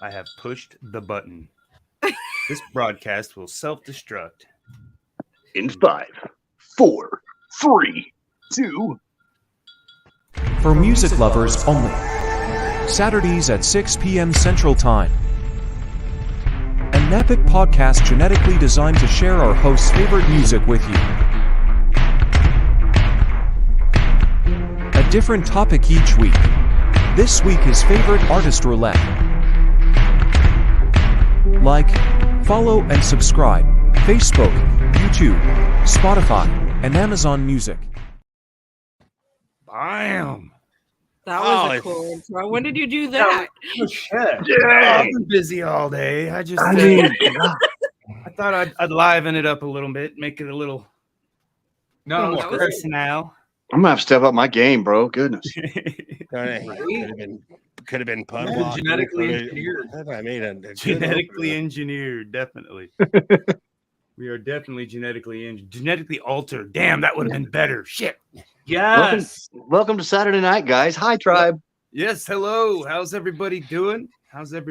I have pushed the button. This broadcast will self-destruct. In 5, 4, 3, 2. For music lovers only. Saturdays at 6 p.m. Central Time. An epic podcast genetically designed to share our hosts' favorite music with you. A different topic each week. This week is favorite artist roulette. Like, follow, and subscribe. Facebook, YouTube, Spotify, and Amazon Music. Bam! That was a cool intro. When did you do that? Oh, shit. Yeah. I've been busy all day. I thought I'd liven it up a little bit, make it a little more personnel. I'm gonna have to step up my game, bro. Goodness. Could have been genetically engineered. I made genetically engineered, definitely. We are definitely genetically altered. Damn, that would have been better. Shit. Yes. Welcome to Saturday night, guys. Hi, tribe. Yes. Hello. How's everybody doing? I'm Josh,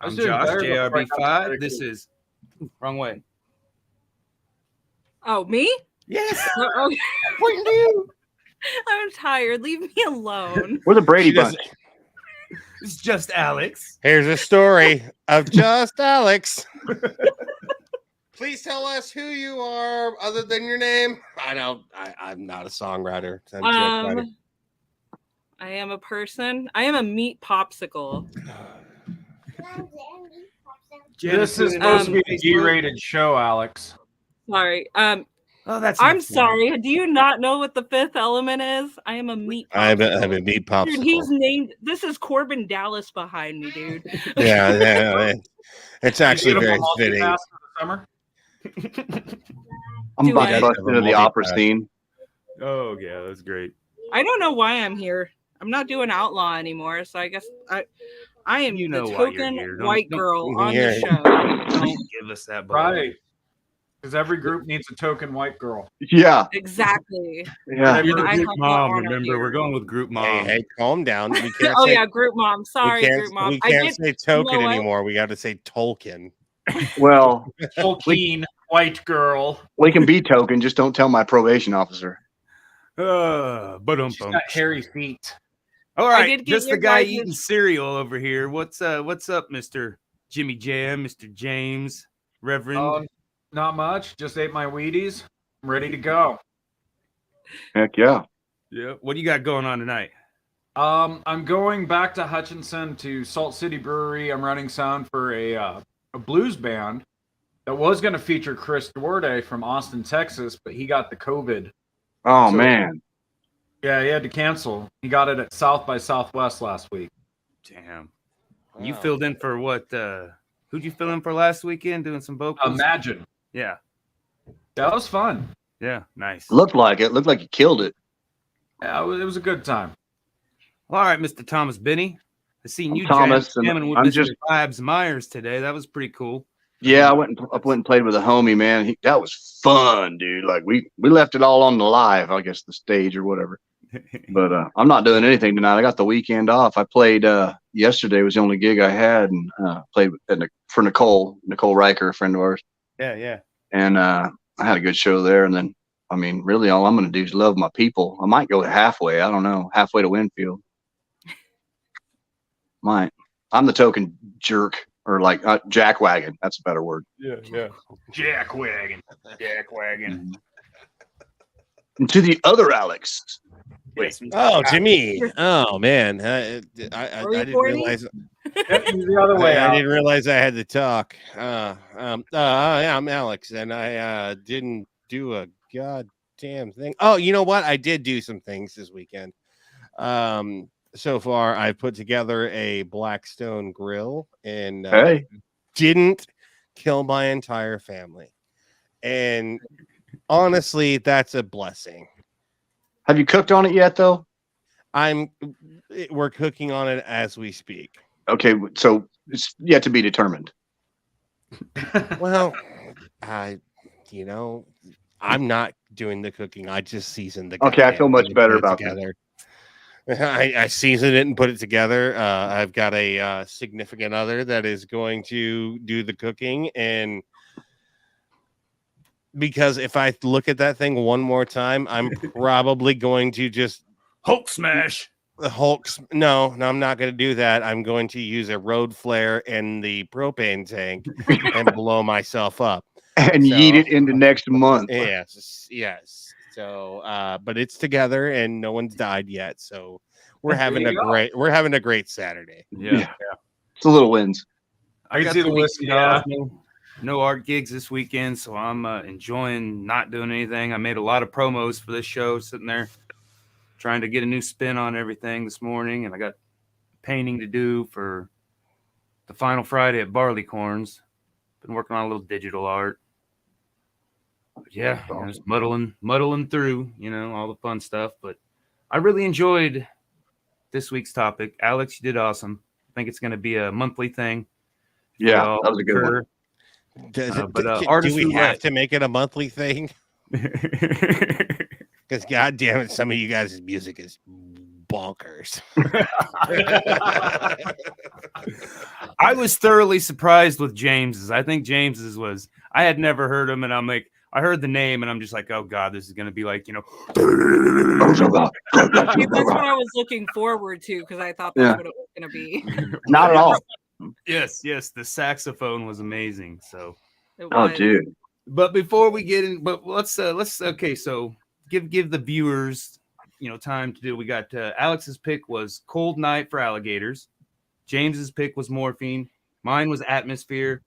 JRB5. This is wrong way. Oh, me? Yes. Okay. Pointing to you. I'm tired. Leave me alone. We're the Brady Bunch. It's just Alex. Here's a story of just Alex. Please tell us who you are other than your name. I know I'm not a songwriter. I am a person. I am a meat popsicle. This is supposed to be a G-rated show, Alex. Sorry. I'm sorry. Do you not know what the fifth element is? I am a meat popsicle. I'm a meat popsicle. Dude, he's named. This is Corbin Dallas behind me, dude. Yeah. It's actually very fitting. Summer? I'm about to bust into the opera scene. Oh yeah, that's great. I don't know why I'm here. I'm not doing outlaw anymore, so I guess I am the token white girl on the show. Don't give us that, right? Because every group needs a token white girl. Yeah, exactly. Yeah, you're the group mom. Remember, we're going with group mom. Hey, calm down. We can't group mom. Sorry, group mom. We can't say token anymore. We got to say Tolkien. Well, Tolkien, white girl. We can be token. Just don't tell my probation officer. But she's got hairy feet. All right, just the guy eating cereal over here. What's up, Mr. Jimmy Jam, Mr. James, Reverend? Not much. Just ate my Wheaties. I'm ready to go. Heck yeah. Yeah. What do you got going on tonight? I'm going back to Hutchinson to Salt City Brewery. I'm running sound for a blues band that was going to feature Chris Duarte from Austin, Texas, but he got the COVID. Oh, man. Yeah, he had to cancel. He got it at South by Southwest last week. Damn. Wow. You filled in for what? Who'd you fill in for last weekend doing some vocals? Imagine. Yeah. That was fun. Yeah, nice. Looked like you killed it. Yeah, it was a good time. All right, Mr. Thomas Benny. I seen you jamming with Mr. Vibes Myers today. That was pretty cool. Yeah, I went and played with a homie, man. That was fun, dude. Like we left it all on the live, I guess the stage or whatever. But I'm not doing anything tonight. I got the weekend off. I played yesterday was the only gig I had, and played for Nicole Riker, a friend of ours. Yeah. And I had a good show there. And then, I mean, really all I'm going to do is love my people. I might go halfway. I don't know. Halfway to Winfield. Might. I'm the token jerk, or like jackwagon. That's a better word. Yeah. Jackwagon. And to the other Alex. Oh, Jimmy. Oh, man. I didn't realize. The other way. I didn't realize I had to talk. I'm Alex, and I didn't do a goddamn thing. Oh, you know what? I did do some things this weekend. So far, I put together a Blackstone grill and didn't kill my entire family. And honestly, that's a blessing. Have you cooked on it yet, though? We're cooking on it as we speak. Okay, so it's yet to be determined. Well, I'm not doing the cooking. I just seasoned the. Okay, I feel much better about that. I seasoned it and put it together. I've got a significant other that is going to do the cooking, and because if I look at that thing one more time, I'm probably going to just Hulk smash. the Hulks. No, I'm not going to do that. I'm going to use a road flare in the propane tank and blow myself up and yeet it into next month. Yes. So, but it's together and no one's died yet. So we're having a great Saturday. Yeah. It's a little wins. I can see the whiskey. Yeah. No art gigs this weekend, so I'm enjoying not doing anything. I made a lot of promos for this show, sitting there trying to get a new spin on everything this morning, and I got painting to do for the final Friday at Barleycorns. Been working on a little digital art. But yeah, just muddling through, all the fun stuff. But I really enjoyed this week's topic. Alex, you did awesome. I think it's going to be a monthly thing. Yeah, that was a good one. Do we have to make it a monthly thing? Because God damn it, some of you guys' music is bonkers. I was thoroughly surprised with James's. I think James's was, I had never heard him, and I'm like, I heard the name, and I'm just like, oh God, this is going to be like, That's what I was looking forward to, because I thought that's what it was going to be. Not at all. Yes, the saxophone was amazing. So, dude. But before we get in, let's okay. So give the viewers, time to do. We got Alex's pick was Cold Night for Alligators. James's pick was Morphine. Mine was Atmosphere.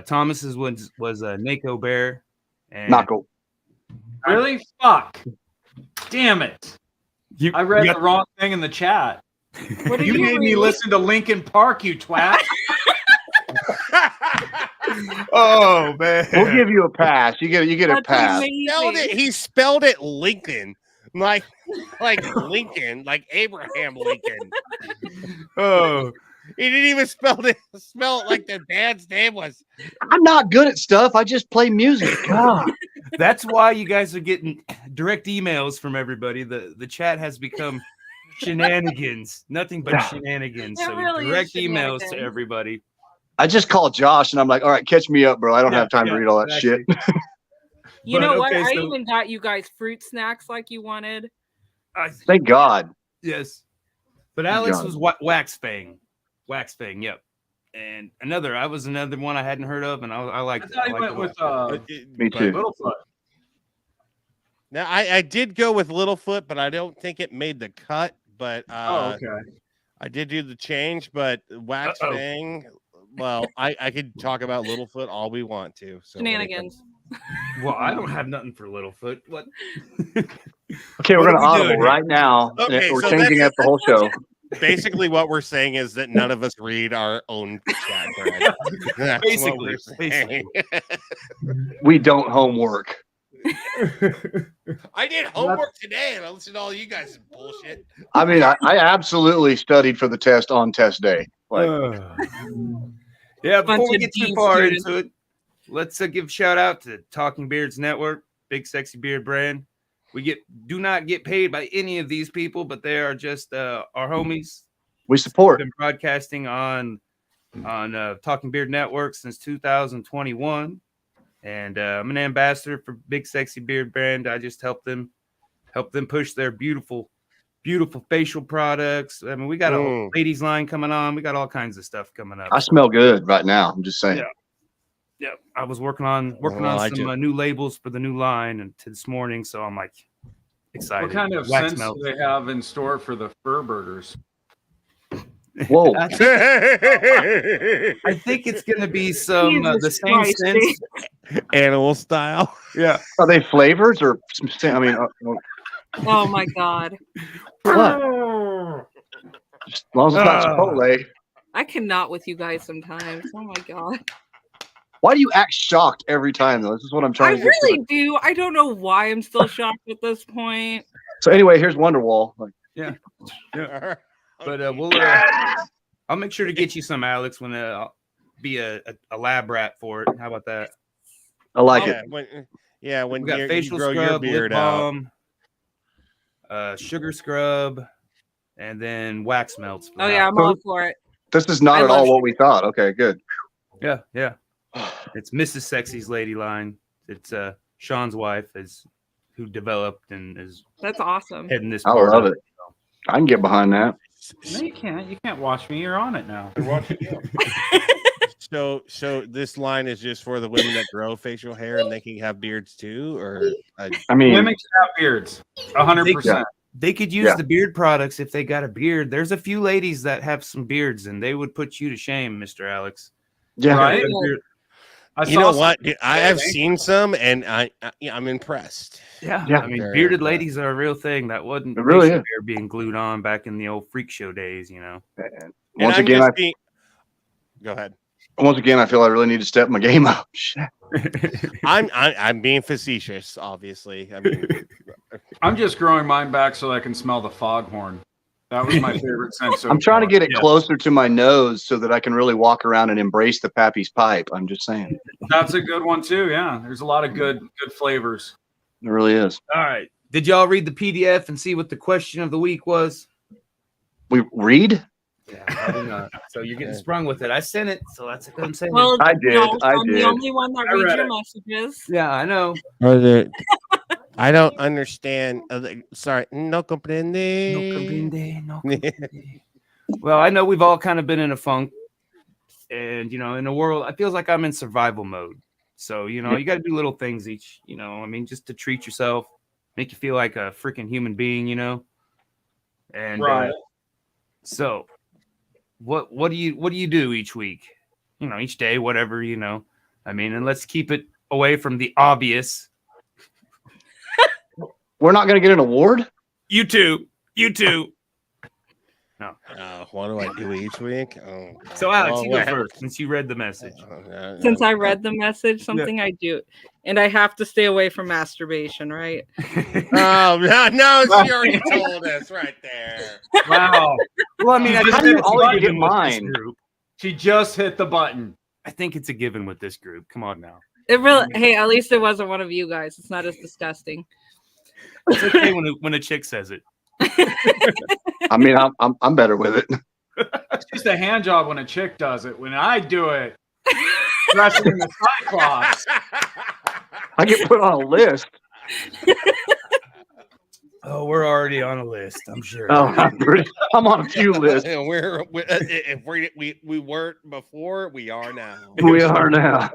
Thomas's was Nako Bear. And Nako. Really? Fuck. Damn it. I read the wrong thing in the chat. You made me listen to Linkin Park, you twat. Oh man, we'll give you a pass. You get a pass. He spelled it Lincoln, like Lincoln, like Abraham Lincoln. Oh, he didn't even spell it like the band's name was. I'm not good at stuff. I just play music. God. That's why you guys are getting direct emails from everybody. The chat has become shenanigans, nothing but shenanigans. So really direct emails to everybody. I just called Josh and I'm like, all right, catch me up, bro. I don't have time to read all that shit. You know what? I even got you guys fruit snacks like you wanted. Thank God. Yes. But Alex was Wax Fang. Yep. And another one I hadn't heard of, and I liked it. I went with me too. Littlefoot. Now I did go with Littlefoot, but I don't think it made the cut. But okay. I did do the change, but Wax Fang. Well, I could talk about Littlefoot all we want to. So shenanigans. Well, I don't have nothing for Littlefoot. What? Okay, we're gonna audible right now. Okay, we're changing up the whole show. Basically, what we're saying is that none of us read our own chat thread. Basically. We don't homework. I did homework today, and I listened to all you guys' bullshit. I mean, I absolutely studied for the test on test day. Yeah, before we get too far into it, let's give a shout out to Talking Beards Network, Big Sexy Beard brand. We do not get paid by any of these people, but they are just our homies. We support. We've been broadcasting on Talking Beard Network since 2021, and I'm an ambassador for Big Sexy Beard brand. I just help them push their beautiful facial products. I mean, we got a ladies line coming on. We got all kinds of stuff coming up. I smell good right now. I'm just saying. Yeah. I was working on some new labels for the new line and this morning, so I'm like excited. What kind of scents do they have in store for the fur burgers? Whoa! I think it's gonna be some the same scents, animal style. Yeah. Are they flavors or? I mean. Oh my God! What? As long as it's not Chipotle. I cannot with you guys sometimes. Oh my God! Why do you act shocked every time, though? This is what I'm trying to get. I really do. I don't know why I'm still shocked at this point. So anyway, here's Wonderwall. Yeah. But I'll make sure to get you some, Alex, when I'll be a lab rat for it. How about that? I like it. When we got facial you grow scrub, your beard lip balm, sugar scrub, and then wax melts. For Oh the yeah, I'm house. all for it. This is not I at all love what we thought. Okay, good. Yeah. It's Mrs. Sexy's lady line. It's Sean's wife who developed and is That's awesome. heading this I part love up. it. I can get behind that. No, you can't. You can't watch me. You're on it now. They're watching you. So this line is just for the women that grow facial hair and they can have beards too, or I mean, Women can have beards. 100%. They could use the beard products if they got a beard. There's a few ladies that have some beards, and they would put you to shame, Mr. Alex. yeah, Right? you know what? Dude, I have seen some, and I'm impressed. Yeah. Yeah. I mean, They're- bearded ladies are a real thing. That wasn't It really facial is. hair being glued on back in the old freak show days, you know. And Once I'm again, just being- Go ahead. I feel I really need to step my game up. Shit. I'm being facetious, obviously. I mean, I'm just growing mine back so I can smell the foghorn. That was my favorite sense. I'm trying to get it Yeah. closer to my nose so that I can really walk around and embrace the Pappy's pipe. I'm just saying, That's a good one too. Yeah, there's a lot of good flavors. it really is. All right. Did y'all read the PDF and see what the question of the week was? We read. Yeah, I did not. So you're getting sprung with it. I sent it, so that's a good saying. Well, I did. no, I I'm did. the only one that I reads read your it. messages. Yeah, I know. I don't understand. Sorry, no comprende. No comprende. Well, I know we've all kind of been in a funk, and in a world, it feels like I'm in survival mode. So you got to do little things each. I mean, just to treat yourself, make you feel like a freaking human being. And Right. So, what do you do each week? Each day, whatever. I mean, and let's keep it away from the obvious. We're not going to get an award. You too. No. What do I do each week? Oh, So Alex, you go wait. first since you read the message. Since I read the message, something I do, and I have to stay away from masturbation, right? Oh no, she already told us right there. Wow. Well, I mean, I How think do you it's a always given get with this mine? group. She just hit the button. I think it's a given with this group. Come on now. It really. Hey, at least it wasn't one of you guys. It's not as disgusting. It's okay when a chick says it. I mean, I'm better with it. It's just a hand job when a chick does it. When I do it, wrestling the Cyclops. I get put on a list. Oh, we're already on a list. I'm sure. Oh, I'm on a few lists. And if we weren't before, we are now. We are now.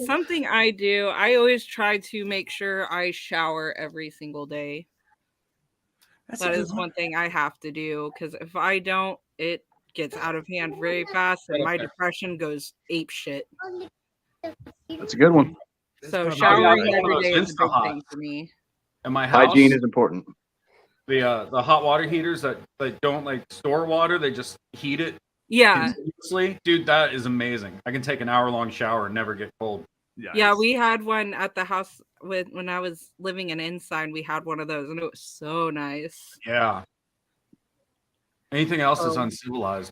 Something I do. I always try to make sure I shower every single day. That is one thing I have to do, because if I don't, it gets out of hand very fast, and my depression goes ape shit. That's a good one. So probably showering one of every those day is a big Insta-Hots. thing for me. In my house, Hygiene is important. the hot water heaters that don't store water, they just heat it Yeah, continuously. Dude, that is amazing. I can take an hour-long shower and never get cold. yeah. We had one at the house when I was living in Inside. We had one of those, and it was so nice. Yeah. Anything else is Oh. uncivilized.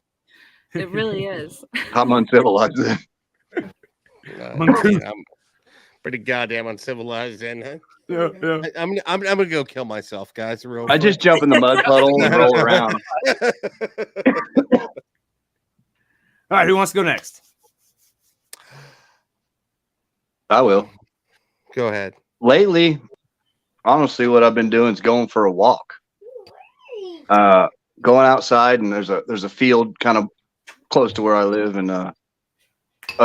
It really is. I'm uncivilized then. I'm pretty goddamn uncivilized, then. Huh? Yeah. I'm gonna go kill myself, guys. Real I just jump in the mud puddle and roll around. All right, who wants to go next? I will. Go ahead. Lately, honestly, what I've been doing is going for a walk. Going outside, and there's a field kind of close to where I live, and a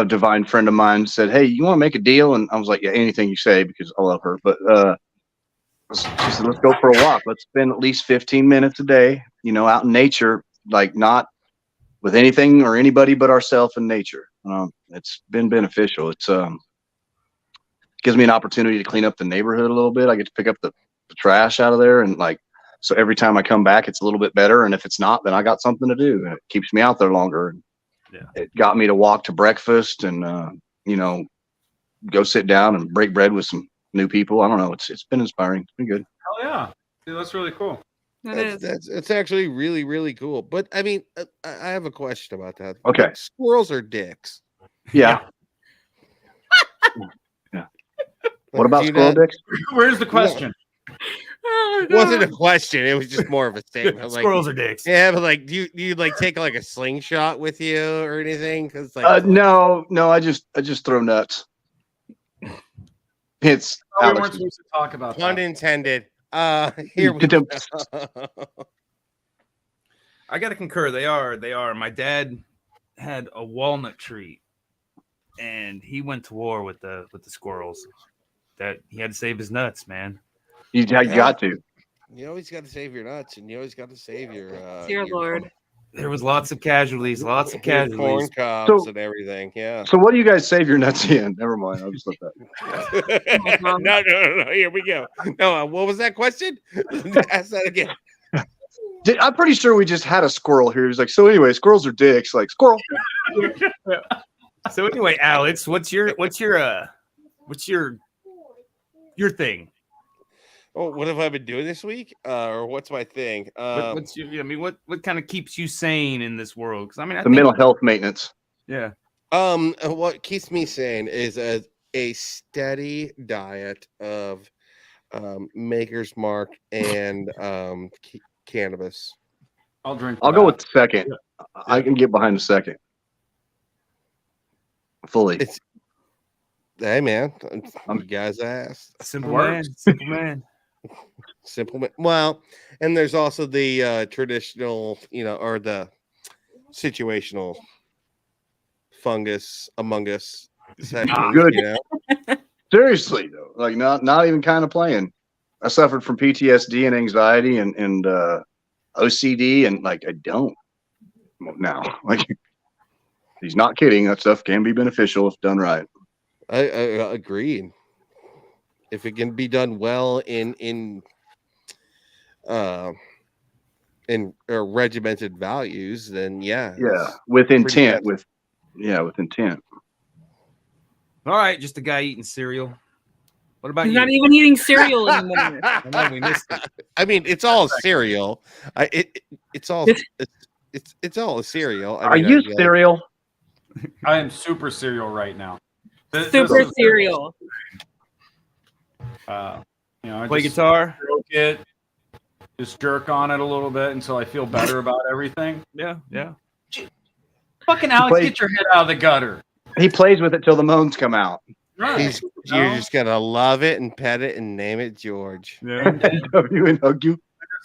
divine friend of mine said, "Hey, you want to make a deal?" And I was like, "Yeah, anything you say," because I love her. But she said, "Let's go for a walk. Let's spend at least 15 minutes a day, out in nature, like not with anything or anybody but ourselves and nature." It's been beneficial. It's gives me an opportunity to clean up the neighborhood a little bit. I get to pick up the trash out of there, and so every time I come back, it's a little bit better. And if it's not, then I got something to do, and it keeps me out there longer. Yeah. It got me to walk to breakfast and go sit down and break bread with some new people. I don't know. It's been inspiring. It's been good. Hell yeah. Dude, that's really cool. It's actually really, really cool. But I mean, I have a question about that. Okay. Like, squirrels are dicks. Yeah. Yeah. What about Do squirrel that- dicks? Where's the question? Oh It wasn't a question. It was just more of a statement. Like, Squirrels are dicks. yeah, but like, do you like take like a slingshot with you or anything? Because like, No, I just throw nuts. It's We weren't Alex. supposed to talk about pun that. intended. Here we go. I gotta concur. They are. My dad had a walnut tree, and he went to war with the squirrels. That he had to save his nuts, man. You got to. You always got to save your nuts, and you always got to save your Dear Lord. There was lots of casualties, corn cobs So- and everything. Yeah. So what do you guys save your nuts in? Never mind. I'll just let that. No. Here we go. No, what was that question? Ask that again. I'm pretty sure we just had a squirrel here. He's like, so anyway, squirrels are dicks. Like squirrel. So anyway, Alex, what's your thing? Oh, what have I been doing this week? Or what's my thing? What's your? I mean, what kind of keeps you sane in this world? Because I mean, I The think, mental health maintenance. yeah. What keeps me sane is a steady diet of Maker's Mark and cannabis. I'll drink. I'll go with the second. I can get behind the second. Fully. Hey man, you guys asked. Simple Works. man. Simple. Well, and there's also the traditional, or the situational fungus among us. Section, Good. You know? Seriously though, like not even kind of playing. I suffered from PTSD and anxiety and OCD, and like I don't now. Like he's not kidding. That stuff can be beneficial if done right. I agreed. If it can be done well in regimented values, then yeah, With pretty intent. good. With intent. All right, just a guy eating cereal. What about He's you? not even eating cereal anymore. I know we missed it. I mean, it's all cereal. It's all a cereal. Are you cereal? I am super cereal right now. Super cereal. I Play just guitar. stroke it, just jerk on it a little bit until I feel better about everything. Yeah. Fucking Alex, get your head out of the gutter. He plays with it till the moans come out. Right. You're just gonna love it and pet it and name it George. Yeah. You and hug you.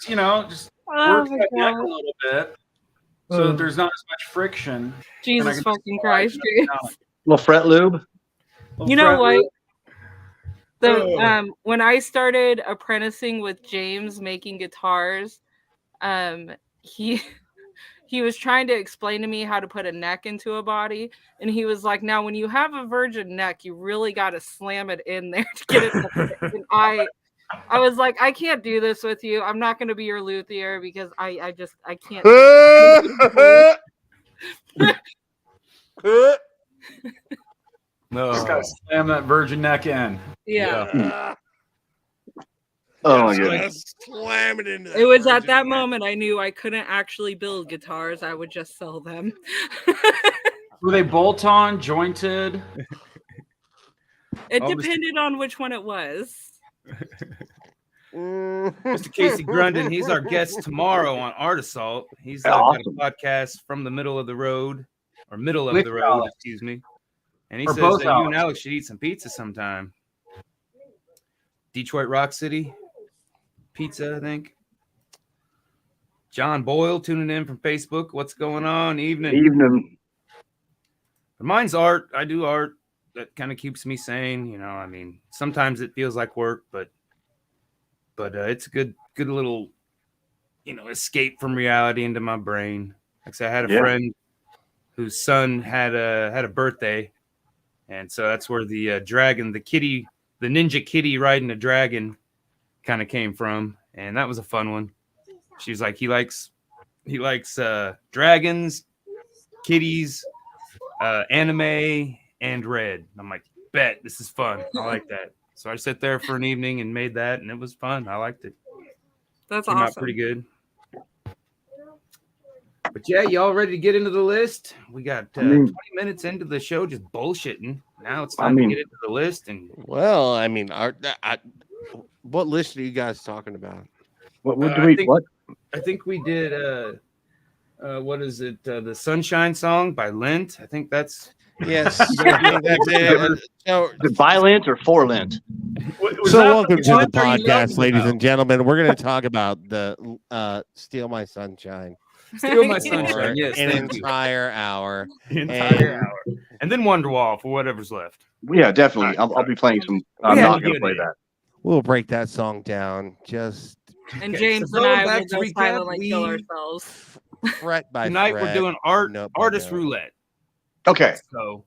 Just Oh work my that neck a God. little bit so that there's not as much friction. Jesus can fucking slide Christ. it Dude. down. Little fret lube. You know what? When I started apprenticing with James making guitars, he was trying to explain to me how to put a neck into a body, and he was like, now when you have a virgin neck, you really got to slam it in there to get it to fit. And I was like, I can't do this with you. I'm not going to be your luthier because I can't. No. Just gotta slam that virgin neck in. Yeah. Oh my goodness. Slam it into. It was at that moment I knew I couldn't actually build guitars. I would just sell them. Were they bolt-on, jointed? It Oh, Mr. depended on which one it was. Mr. Casey Grundon, he's our guest tomorrow on Art Assault. He's Awesome. got a podcast from the middle of the road, or middle of With the road, Alex. excuse me. And he Or says both that you and Alex. Alex should eat some pizza sometime. Detroit Rock City pizza, I think. John Boyle tuning in from Facebook. What's going on? Evening. Mine's art. I do art. That kind of keeps me sane. I mean, sometimes it feels like work, but it's a good little, escape from reality into my brain. Like I said, I had a friend whose son had a birthday, and so that's where the dragon, the ninja kitty riding a dragon, kind of came from, and that was a fun one. She was like, he likes dragons, kitties, anime, and red. I'm like, bet this is fun. I like that. So I sat there for an evening and made that, and it was fun. I liked it. That's Came out awesome. pretty good. But yeah, y'all ready to get into the list? We got 20 minutes into the show just bullshitting. Now it's time to get into the list. And well, I mean, What list are you guys talking about? What do I we? think- What? I think we did. What is it? The Sunshine Song by Lint. I think that's. Yes, I think that's it. So, Is it by Lent or for Lent? welcome to the what are you podcast, talking ladies about? and gentlemen. We're going to talk about the "Steal My Sunshine" Steal My for Sunshine. Yes, an thank you. entire hour. The entire hour, and then Wonderwall for whatever's left. Yeah, definitely. I'll be playing some. I'm Yeah, not going give to it play a- that. We'll break that song down just And Okay, James so and I going will back to go recap, silently kill we- ourselves. fret by Tonight fret. we're doing note by artist note. roulette. Okay. So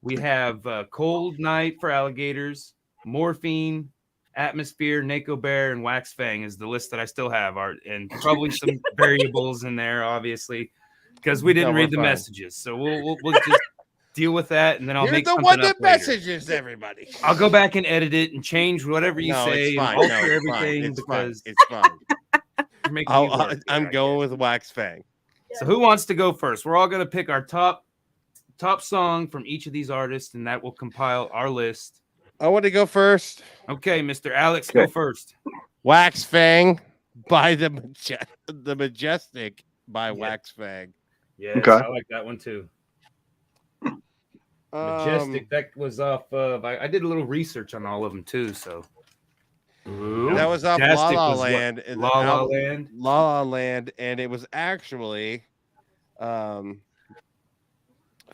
we have Cold Night for Alligators, Morphine, Atmosphere, Nako Bear, and Wax Fang is the list that I still have. And probably some variables in there, obviously, because we didn't No, we're read the fine. messages. So we'll just deal with that, and then I'll You're make the something one up that later. messages everybody. I'll go back and edit it and change whatever you No, say it's fine. and No, alter it's fine. everything It's fine. because It's fine. you're making me work I'm here, I going guess. with Wax Fang. So who wants to go first? We're all going to pick our top song from each of these artists, and that will compile our list. I want to go first. Okay, Mr. Alex, Okay. go first. Wax Fang by the Majestic by Wax Fang. Yes, Okay. I like that one too. Majestic. That was off of. I did a little research on all of them too. So That was off La Majestic La was what? Land. and the La La album- Land. La La Land, and it was actually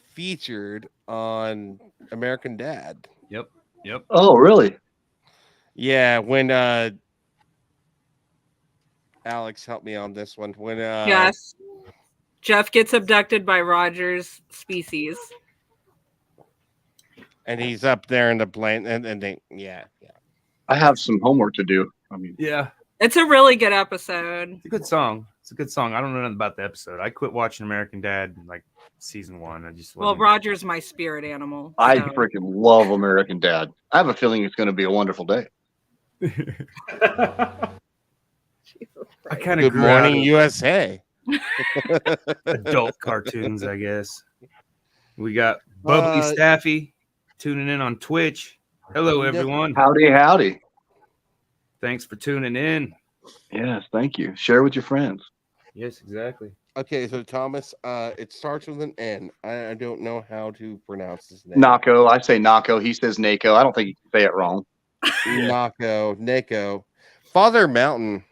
featured on American Dad. Yep. Oh, really? Yeah, when Alex helped me on this one. When Yes. Jeff gets abducted by Roger's species. and he's up there in the plane, and they I have some homework to do. I mean, Yeah, It's a really good episode. it's a good song. It's a good song. I don't know nothing about the episode. I quit watching American Dad in like season 1. I just Well, wasn't- Roger's my spirit animal. I so- freaking love American Dad. I have a feeling it's going to be a wonderful day. I kind of Good Morning USA. adult cartoons, I guess. We got Bubbly Uh, Staffy tuning in on Twitch. Hello, everyone. Howdy, howdy. Thanks for tuning in. Yes, thank you. Share with your friends. Yes, exactly. Okay, so Thomas, it starts with an N. I don't know how to pronounce his name. Nako. I say Nako. He says Nako. I don't think you can say it wrong. Nako. Father Mountain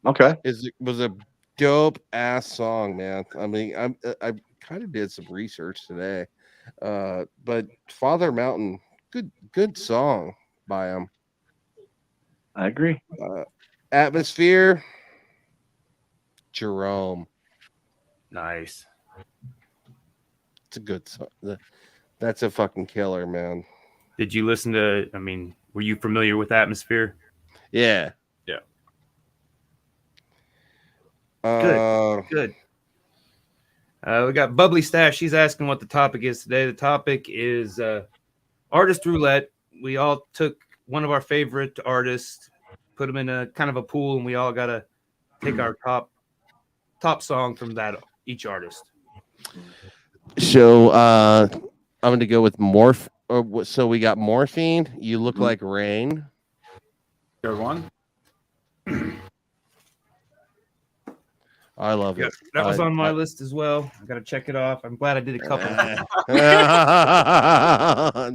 Okay. was a dope ass song, man. I mean, I kind of did some research today, but Father Mountain, good song by him. I agree. Atmosphere, Jerome. Nice. It's a good song. That's a fucking killer, man. Did you listen to, were you familiar with Atmosphere? Yeah. Yeah. Good. We got Bubbly Stash. She's asking what the topic is today. The topic is artist roulette. We all took one of our favorite artists, put them in a kind of a pool, and we all got to take our top song from that each artist. So I'm gonna go with so we got Morphine. You look like rain. Good one. I love it. That was on my list as well. I got to check it off. I'm glad I did a couple.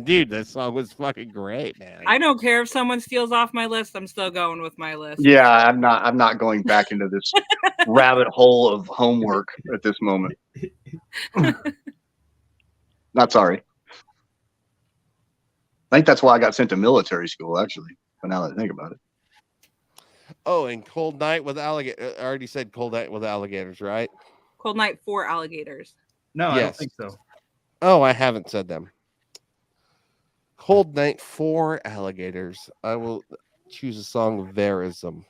Dude, that song was fucking great, man. I don't care if someone steals off my list. I'm still going with my list. Yeah, I'm not going back into this rabbit hole of homework at this moment. Not sorry. I think that's why I got sent to military school, actually. But now that I think about it. Oh, and Cold Night with Alligator. I already said Cold Night with Alligators, right? Cold Night for Alligators. No, I don't Yes. think so. Oh, I haven't said them. Cold Night for Alligators. I will choose a song, Verism.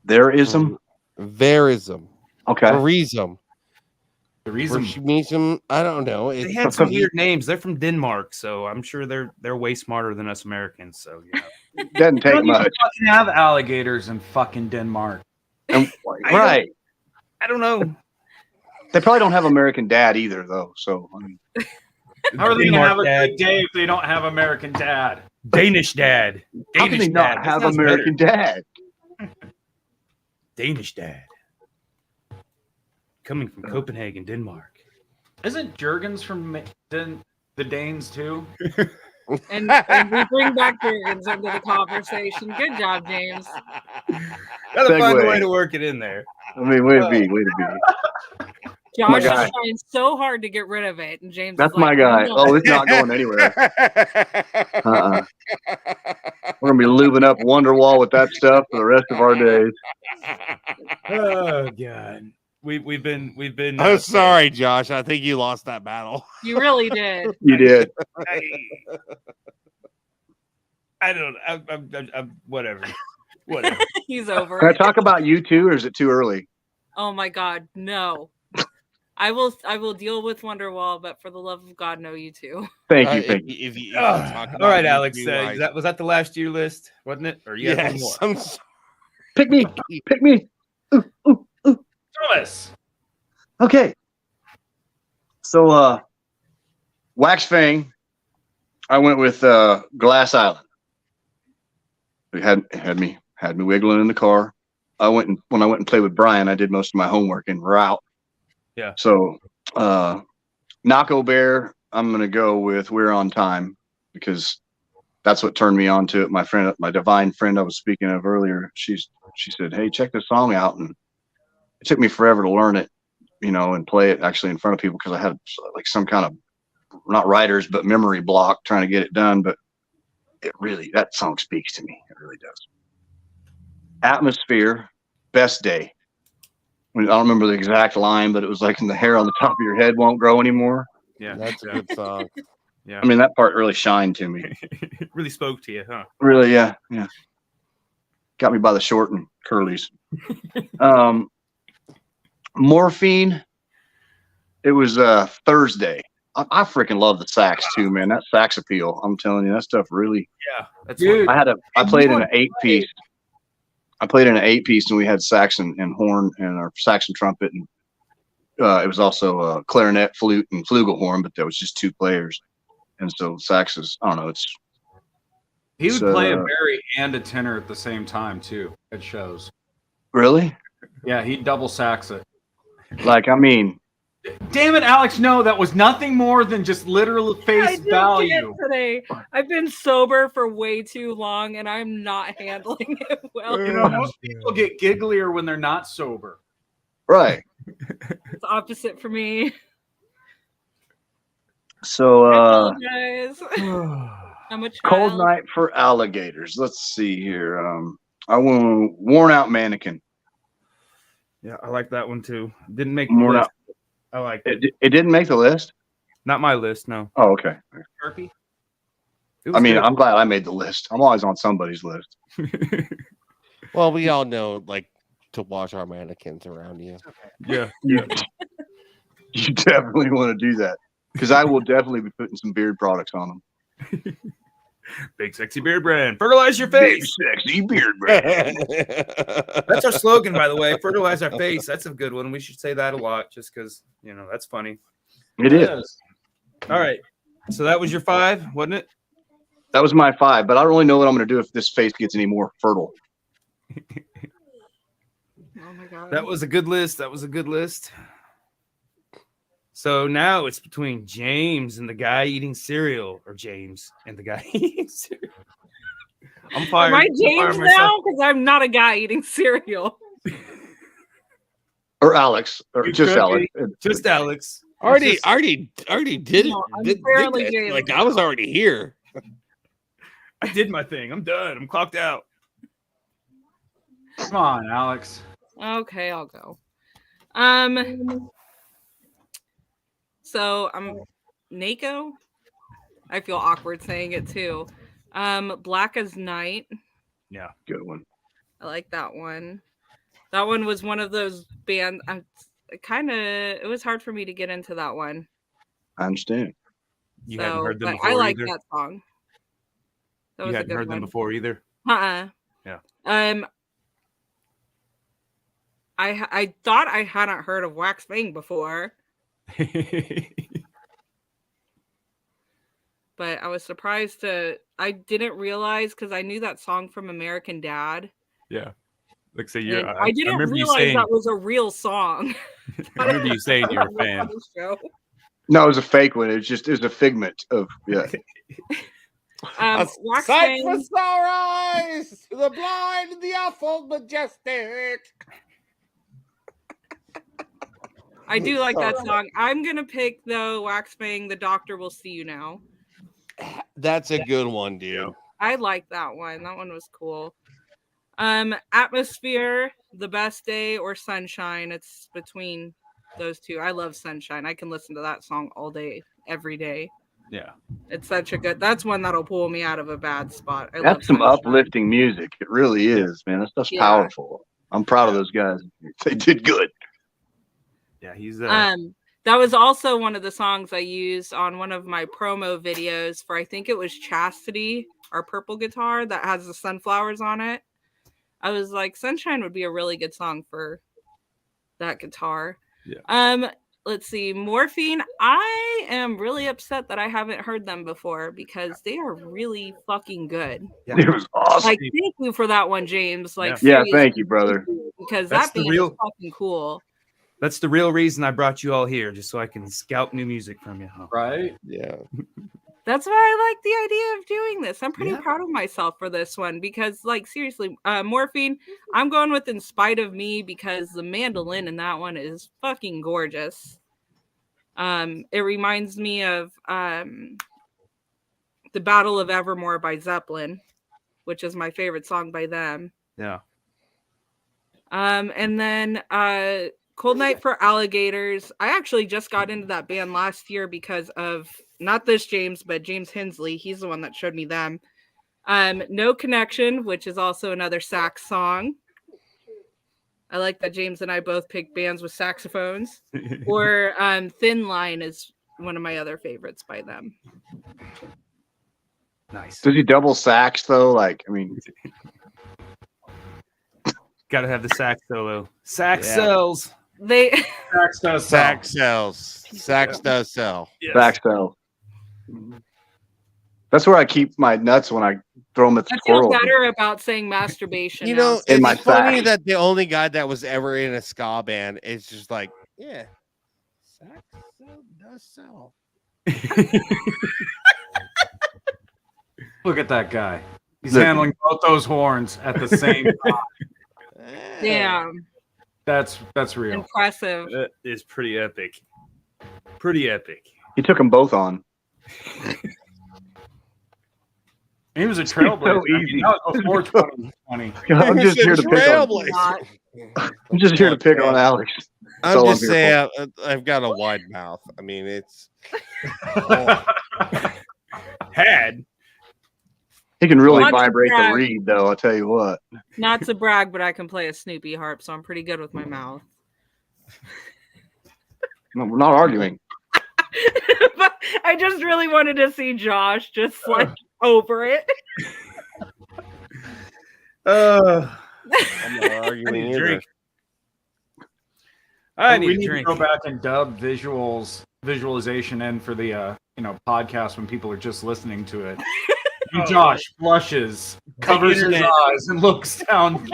There is some. Verism. Okay. Verism. The reason Verism. I don't know. They It's had some weird names. They're from Denmark, so I'm sure they're way smarter than us Americans. So yeah. Doesn't you take don't even much. fucking have alligators in fucking Denmark. And, right. I don't know. They probably don't have American Dad either, though. So I mean, How are they gonna Denmark have a dad. good day if they don't have American Dad? Danish Dad. How can Danish they not Dad. That have sounds American better. Dad? Danish Dad. Coming from Copenhagen, Denmark. Isn't Jurgens from the Danes too? And we bring back Jurgens into the conversation. Good job, James. Gotta find a Segue. way to work it in there. I mean, way to be. My Josh is guy. trying so hard to get rid of it, and James That's is like, my guy. "No." Oh, it's not going anywhere. We're gonna be lubing up Wonderwall with that stuff for the rest of our days. Oh God. We've been I'm sorry, Josh. I think you lost that battle. You really did. You did. I don't. I'm whatever. Whatever. He's over Can I it. talk about you two, or is it too early? Oh my God, no. I will deal with Wonderwall, but for the love of God, no, you two. Thank you. Thank you. If you All talk about right, you Alex. two, Was that the last year list, wasn't it? Or you had one yes, more? I'm sorry. Pick me. Pick me. Thomas. Okay. So, Wax Fang, I went with Glass Island. It had me wiggling in the car. When I went and played with Brian, I did most of my homework en route. Yeah. So, Naco Bear, I'm gonna go with We're on Time because that's what turned me on to it. My divine friend I was speaking of earlier, she said, "Hey, check this song out," and it took me forever to learn it, and play it actually in front of people because I had like some kind of not writer's but memory block trying to get it done. But that song speaks to me. It really does. Atmosphere, Best Day. I don't remember the exact line, but it was like, "In the hair on the top of your head won't grow anymore." Yeah, That's a good song. Yeah, I mean, that part really shined to me. it really spoke to you, huh? Really, yeah. Got me by the short and curlies. Morphine. It was Thursday. I freaking love the sax too, man. That sax appeal. I'm telling you, that stuff really. Yeah, that's Dude. I played in an 8-piece. I played in an 8-piece, and we had sax and horn and our sax and trumpet, and it was also clarinet, flute, and flugelhorn, but there was just 2 players, and so sax is, I don't know, He would play a bari and a tenor at the same time too at shows. Really? Yeah, he'd double sax it. Like, I mean, Damn it, Alex! No, that was nothing more than just literal face I didn't value. get today. I've been sober for way too long, and I'm not handling it well. Most people get gigglier when they're not sober. right. It's opposite for me. So, I apologize. I'm a child. Cold Night for Alligators. Let's see here. I went Worn Out Mannequin. Yeah, I like that one too. Didn't make the Worn list. Out. I like it. It didn't make the list? Not my list, no. Oh, okay. Sharpie. It was I mean, good. I'm glad I made the list. I'm always on somebody's list. Well, we all know, like, to wash our mannequins around you. Yeah. You definitely want to do that because I will definitely be putting some beard products on them. Big sexy beard brand. Fertilize your face. Sexy beard brand. That's our slogan, by the way. Fertilize our face. That's a good one. We should say that a lot just because, that's funny. It is. All right. So that was your 5, wasn't it? That was my 5, but I don't really know what I'm going to do if this face gets any more fertile. Oh my God. That was a good list. So now it's between James and the guy eating cereal, or James and the guy eating cereal. I'm fired. Am I I'm James fired myself. now? Because I'm not a guy eating cereal. Or Alex, or You just could Alex. Just Alex. already did No, it. I'm Did barely this. James Like, I was already here. I did my thing. I'm done. I'm clocked out. Come on, Alex. Okay, I'll go. So I'm Nako. I feel awkward saying it too. Black as Night. Yeah. Good one. I like that one. That one was one of those bands. It was hard for me to get into that one. I understand. You hadn't heard them but before I like either? that song. That You was a hadn't good heard them one. before either? Yeah. I thought I hadn't heard of Wax Fang before, but I was surprised I didn't realize because I knew that song from American Dad. Yeah. Like so And I didn't remember you realize saying that was a real song. I remember you saying you're a fan. No, it was a fake one. It was a figment of A Wax sight Bang. for sore eyes, the blind, the awful, majestic. I do like that song. I'm gonna pick though Wax Bang, The Doctor Will See You Now. That's a good one, dude. I like that one. That one was cool. Atmosphere, The Best Day, or Sunshine. It's between those two. I love Sunshine. I can listen to that song all day, every day. Yeah. It's such a good. That's one that'll pull me out of a bad spot. I love That's some Sunshine. uplifting music. It really is, man. That stuff's powerful. I'm proud of those guys. They did good. Yeah, he's that was also one of the songs I used on one of my promo videos for, I think it was Chastity, our purple guitar that has the sunflowers on it. I was like, Sunshine would be a really good song for that guitar. Yeah. Let's see, Morphine. I am really upset that I haven't heard them before because they are really fucking good. Yeah. It was awesome. Like, thank you for that one, James. Like, Yeah, seriously, thank you, brother. because That's that band is fucking cool. That's the real reason I brought you all here, just so I can scout new music from you. Huh? Right? Yeah. That's why I like the idea of doing this. I'm pretty proud of myself for this one because, like, seriously, Morphine, I'm going with In Spite of Me because the mandolin in that one is fucking gorgeous. It reminds me of The Battle of Evermore by Zeppelin, which is my favorite song by them. Yeah. And then Cold Night for Alligators. I actually just got into that band last year because of not this James, but James Hensley. He's the one that showed me them. No Connection, which is also another sax song. I like that James and I both picked bands with saxophones. Or Thin Line is one of my other favorites by them. Nice. Does he double sax though? Like, I mean, Got to have the sax solo. Sax sells. Sax does sell. Sax sells. Sax does sell. Yes. sax though. That's where I keep my nuts when I throw them at the I feel squirrel. better about saying masturbation. You now. know, In it's my funny sax. that the only guy that was ever in a ska band is just like, yeah, sax does sell. Look at that guy. He's handling both those horns at the same time. Damn. That's real. Impressive. That is pretty epic. Pretty epic. He took them both on. He was a trailblazer. So easy. That was before 2020. I'm just here to pick on. Trailblazer. I'm just here to pick on Alex. That's all I'm just here saying, I've got a wide mouth. I mean, it's Had. He can really Not to vibrate the brag. reed, though. I'll tell you what. Not to brag, but I can play a Snoopy harp, so I'm pretty good with my mouth. No, we're not arguing. But I just really wanted to see Josh just like over it. I'm not I arguing need a either. drink. I We need a need to drink. go back and dub visualization in for the podcast when people are just listening to it. And Josh blushes, covers his internet. eyes, and looks down.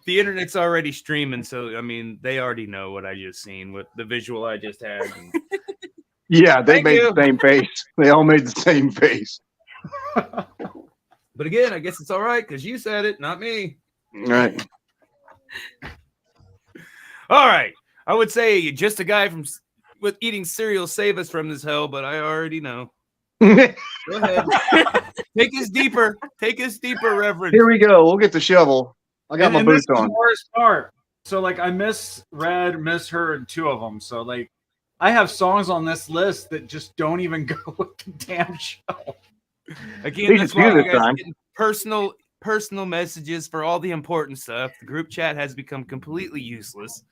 The internet's already streaming, so I mean, they already know what I just seen with the visual I just had. And Yeah, they Thank made you. the same face. They all made the same face. but again, I guess it's all right because you said it, not me. Right. All right, I would say just a guy with eating cereal save us from this hell, but I already know. Go ahead. Take us deeper. Take us deeper, Reverend. Here we go. We'll get the shovel. I got my and boots this is on. the worst part. So like I misheard two of them. So like I have songs on this list that just don't even go with the damn show. Again, These that's are why few you this guys are time. getting personal messages for all the important stuff. The group chat has become completely useless.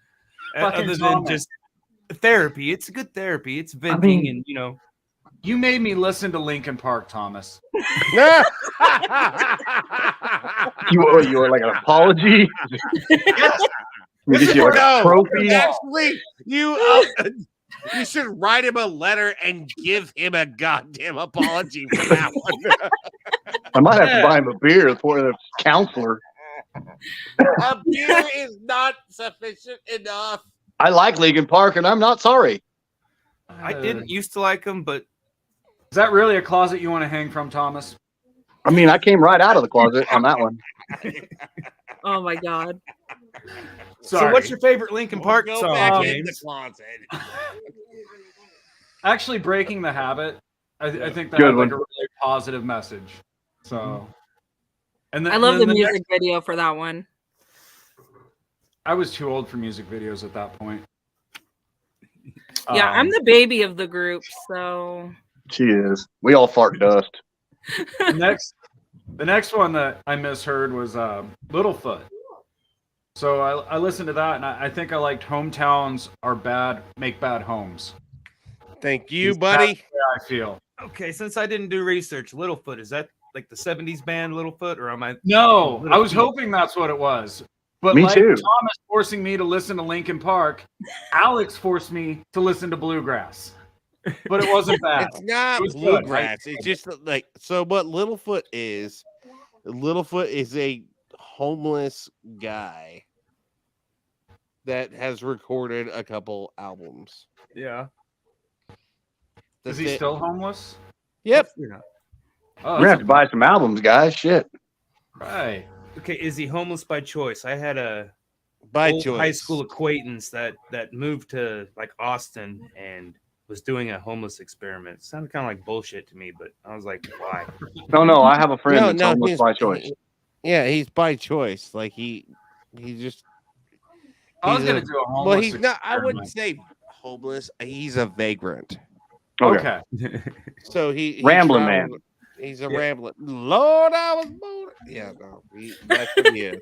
Fucking Other than Thomas. just therapy. It's good therapy. It's venting and You made me listen to Linkin Park, Thomas. You were like an apology? We get you like a No, trophy? actually, you You should write him a letter and give him a goddamn apology for that one. I might have to buy him a beer for the counselor. A beer is not sufficient enough. I like Lincoln Park, and I'm not sorry. I didn't used to like them, but Is that really a closet you want to hang from, Thomas? I mean, I came right out of the closet on that one. Oh my god. so Sorry. what's your favorite Linkin Park Go song? back in the James? closet. Actually, Breaking the Habit. I think that Good had like one. a really positive message. So, and then I love the then music video for that one. I was too old for music videos at that point. Yeah, I'm the baby of the group, so She is. We all fart dust. The next one that I misheard was Littlefoot. So I listened to that, and I think I liked Hometowns Are Bad, Make Bad Homes. Thank you, buddy. That's the way I feel. Okay, since I didn't do research, Littlefoot, is that like the 70s band Littlefoot, or am I? No, I was hoping that's what it was. But Me like too. Thomas forcing me to listen to Linkin Park, Alex forced me to listen to Bluegrass. But it wasn't bad. It's not It was good. bluegrass. It's just like so. What Littlefoot is a homeless guy that has recorded a couple albums. Yeah. Is That's he it. still homeless? Yep. You know. Oh, We're gonna have to buy some albums, guys. Shit. right. Okay, is he homeless by choice? I had a By old choice. high school acquaintance that moved to like Austin and was doing a homeless experiment. It sounded kind of like bullshit to me, but I was like, why? No, I have a friend that's homeless he's- by choice. Yeah, he's by choice. Like he just. I was he's gonna a- do a homeless. Well, he's not. I wouldn't experiment. say homeless. He's a vagrant. Okay. So he Rambling traveled- man. He's a rambling. Lord, I was born. Yeah, no, that's what he is.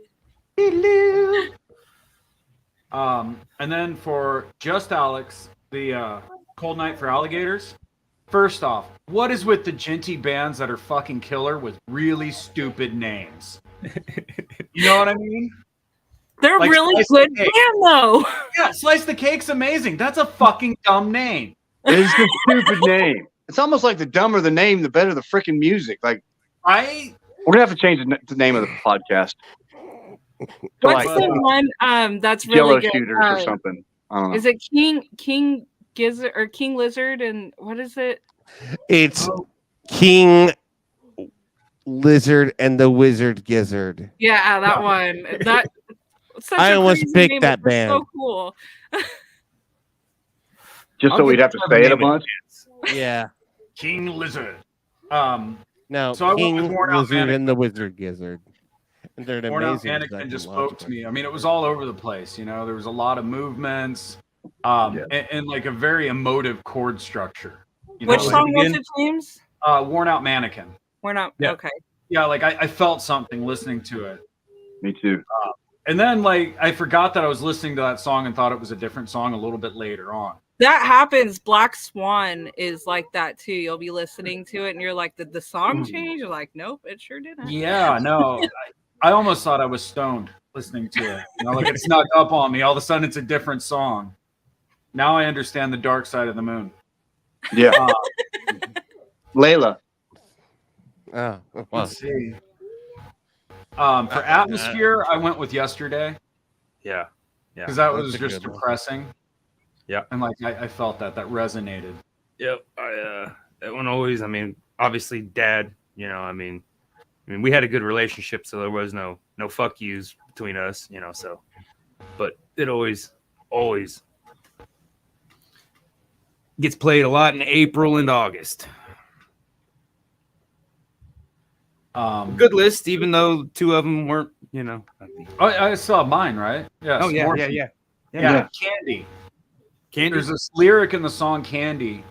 And then for Just Alex, the Cold Night for Alligators. First off, what is with the Genty bands that are fucking killer with really stupid names? You know what I mean? they're Like really Slice the good Cake. band though. Yeah, Slice the Cake's amazing. That's a fucking dumb name. It's a stupid name. It's almost like the dumber the name, the better the freaking music. Like I we're gonna have to change the name of the podcast. To What's like the one that's Jello really good? shooters or something. I don't know. Is it King Gizzard or King Lizard and what is it? It's King Lizard and the Wizard Gizzard. Yeah, that one. That such I a almost crazy picked name, that but they're band. So cool. Just I'll so give we'd have to Trevor say it a Name bunch. chance. Yeah. King Lizard. No, So I went with King Worn Out Lizard Mannequin. and the Wizard Gizzard. And they're Worn Out amazing. Mannequin just spoke to me. I mean, it was all over the place. You know, there was a lot of movements, and like a very emotive chord structure. You Which know, song was again? it, James? Worn Out Mannequin. We're not Yeah. okay. Yeah, like I felt something listening to it. Me too. And then like I forgot that I was listening to that song and thought it was a different song a little bit later on. That happens. Black Swan is like that too. You'll be listening to it and you're like, did the song change? You're like, nope, it sure didn't. Yeah, no. I almost thought I was stoned listening to it. You know, like it snuck up on me. All of a sudden it's a different song. Now I understand the dark side of the moon. Yeah. Layla. Oh, well, Let's see. For Atmosphere, I went with Yesterday Yeah. because that That's was a just good one. depressing. Yeah. And like I felt that resonated. Yep. That one always, I mean, obviously dad, you know, I mean, we had a good relationship, so there was no fuck yous between us, you know, so, but it always gets played a lot in April and August. Good list, even though two of them weren't, you know. I saw mine, right? Yeah. Oh, yeah, Morphe. yeah. Yeah, Candy. Candy. There's this lyric in the song Candy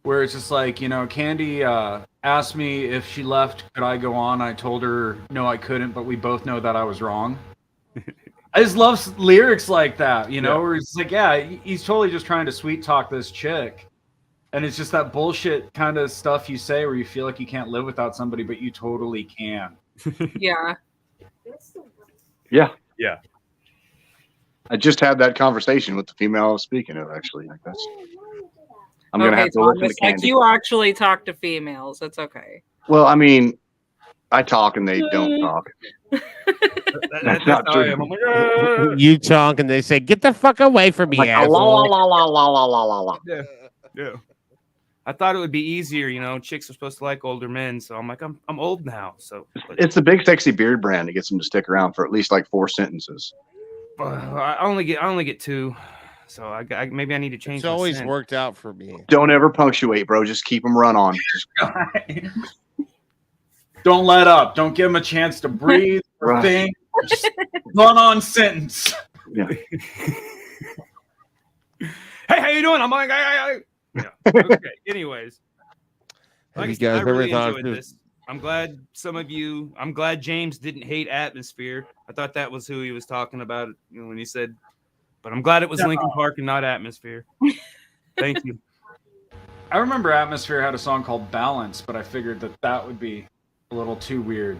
where it's just like, you know, Candy asked me if she left, could I go on? I told her, no, I couldn't, but we both know that I was wrong. I just love lyrics like that, you know, where it's like, yeah, he's totally just trying to sweet talk this chick. And it's just that bullshit kind of stuff you say where you feel like you can't live without somebody, but you totally can. Yeah. Yeah. Yeah. I just had that conversation with the female I was speaking of. Actually, like I'm gonna have to listen to Thomas, like Candy. you actually talk to females. It's okay. Well, I mean, I talk and they don't talk. That's not how I true. am. I'm like, "Ah." You talk and they say, "Get the fuck away from me, Like la la asshole." la la la la la la la. Yeah. I thought it would be easier, you know. Chicks are supposed to like older men, so I'm like, I'm old now. So It's the big sexy beard brand that gets them to stick around for at least like 4 sentences. I only get 2, so I maybe I need to change. It's always my scent. worked out for me. Don't ever punctuate, bro. Just keep them run on. Don't let up. Don't give them a chance to breathe or Right. think. Just run on sentence. Yeah. Hey, how you doing? I'm like, yeah. Okay. Anyways, Have like I you said, guys I really ever thought enjoyed this. I'm glad I'm glad James didn't hate Atmosphere. I thought that was who he was talking about, you know, when he said, but I'm glad it was Linkin Park and not Atmosphere. Thank you. I remember Atmosphere had a song called Balance, but I figured that would be a little too weird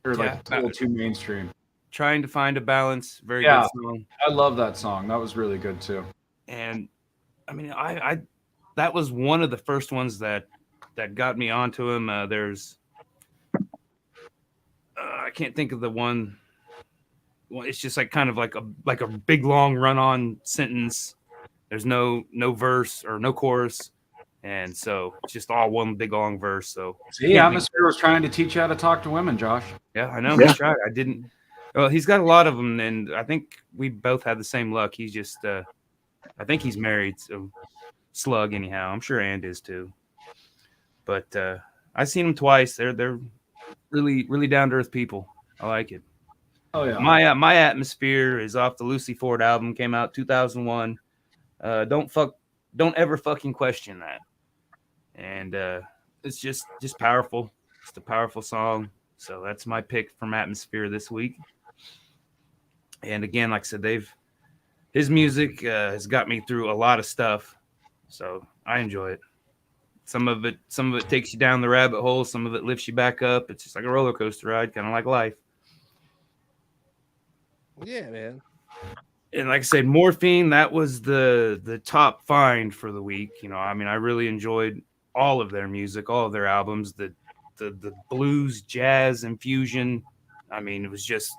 or like a little too mainstream. Trying to find a balance. Very good song. I love that song. That was really good too. And I mean, I that was one of the first ones that got me onto him. There's I can't think of the one. Well, it's just like kind of like a big long run-on sentence. There's no verse or no chorus, and so it's just all one big long verse. So see, Atmosphere was trying to teach you how to talk to women, Josh. Yeah, I know. Yeah. He tried. I didn't. Well, he's got a lot of them, and I think we both had the same luck. He's just, I think he's married, so slug anyhow. I'm sure And is too. But I've seen them twice. They're really down to earth people. I like it. Oh yeah. My Atmosphere is off the Lucy Ford album. Came out 2001. Don't ever fucking question that. And it's just powerful. It's a powerful song. So that's my pick from Atmosphere this week. And again, like I said, his music has got me through a lot of stuff. So I enjoy it. Some of it takes you down the rabbit hole. Some of it lifts you back up. It's just like a roller coaster ride, kind of like life. Yeah, man. And like I said, Morphine, that was the top find for the week. You know, I mean, I really enjoyed all of their music, all of their albums, the blues, jazz infusion. I mean, it was just,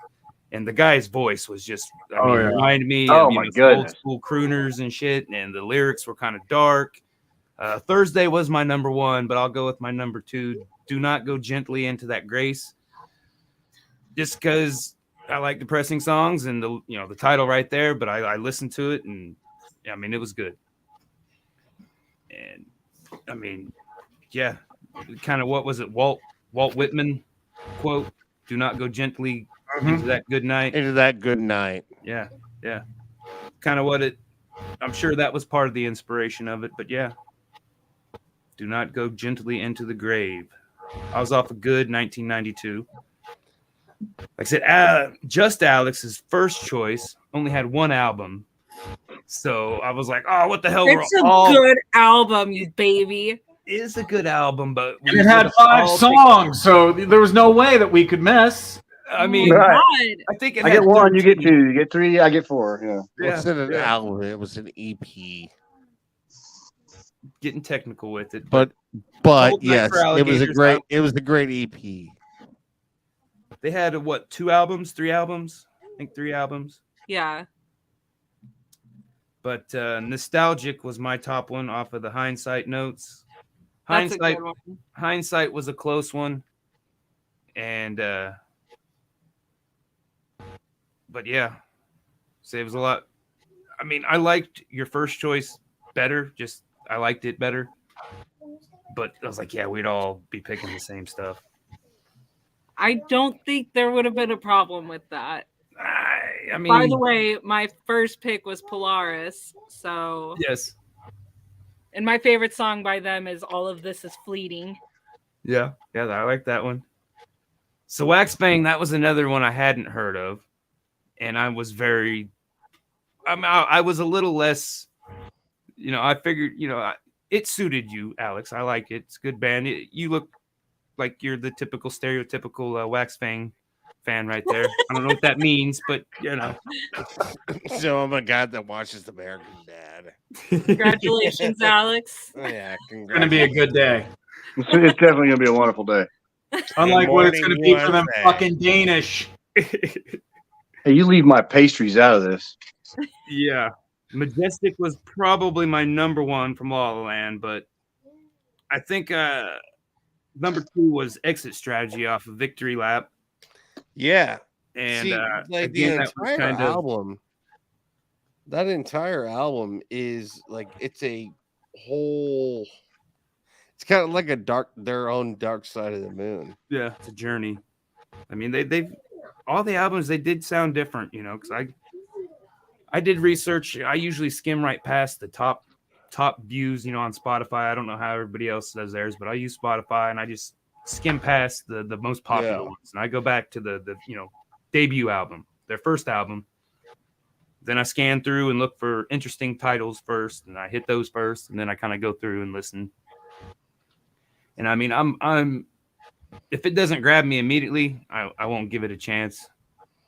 and the guy's voice was just, reminded me of my old goodness. school crooners and shit. And the lyrics were kind of dark. Thursday was my number 1, but I'll go with my number 2. Do Not Go Gently Into That Grace. Just because I like depressing songs and the title right there, but I listened to it and I mean, it was good. And I mean, yeah, kind of what was it? Walt Whitman quote, "Do not go gently into that good night." Into that good night. Yeah. Kind of what I'm sure that was part of the inspiration of it, but yeah. Do not go gently into the grave. I was off a good 1992. Like I said, Just Alex's first choice only had 1 album. So I was like, oh, what the hell? It's a good album, you baby. It's a good album, but it had 5 songs, so there was no way that we could miss. I mean, Right. I think I get 1, you get 2, you get 3, I get 4. Yeah. It wasn't an album, it was an EP. Getting technical with it. But Old Night yes, for it was Alligators a great EP. They had 2 albums, 3 albums? I think 3 albums. Yeah. But Nostalgic was my top one off of the Hindsight notes. That's a good one. Hindsight was a close one. And but yeah. So it was a lot. I mean, I liked your first choice better. Just I liked it better. But I was like, yeah, we'd all be picking the same stuff. I don't think there would have been a problem with that. I mean, by the way, my first pick was Polaris. So yes. And my favorite song by them is All of This Is Fleeting. Yeah, I like that one. So Wax Bang, that was another one I hadn't heard of. And I was I was a little less, I figured, it suited you, Alex. I like it. It's a good band. You look like you're the typical stereotypical Wax Bang fan right there. I don't know what that means, but you know. So I'm a guy that watches American Dad. Congratulations, Alex. Oh, yeah, It's gonna be a good day. It's definitely gonna be a wonderful day. Unlike what it's morning gonna be for them USA. fucking Danish. Hey, you leave my pastries out of this. Yeah. Majestic was probably my number one from La La Land, but I think number 2 was Exit Strategy off of Victory Lap. Yeah. And See, like again, the that was entire kind of album, that entire album is like it's a whole. It's kind of like their own dark side of the moon. yeah, it's a journey. I mean, they've all the albums they did sound different, you know, because I did research. I usually skim right past the top views, you know, on Spotify. I don't know how everybody else does theirs, but I use Spotify and I just skim past the most popular ones, and I go back to the you know, debut album, their first album. Then I scan through and look for interesting titles first, and I hit those first, and then I kind of go through and listen. And I mean, I'm if it doesn't grab me immediately, I won't give it a chance.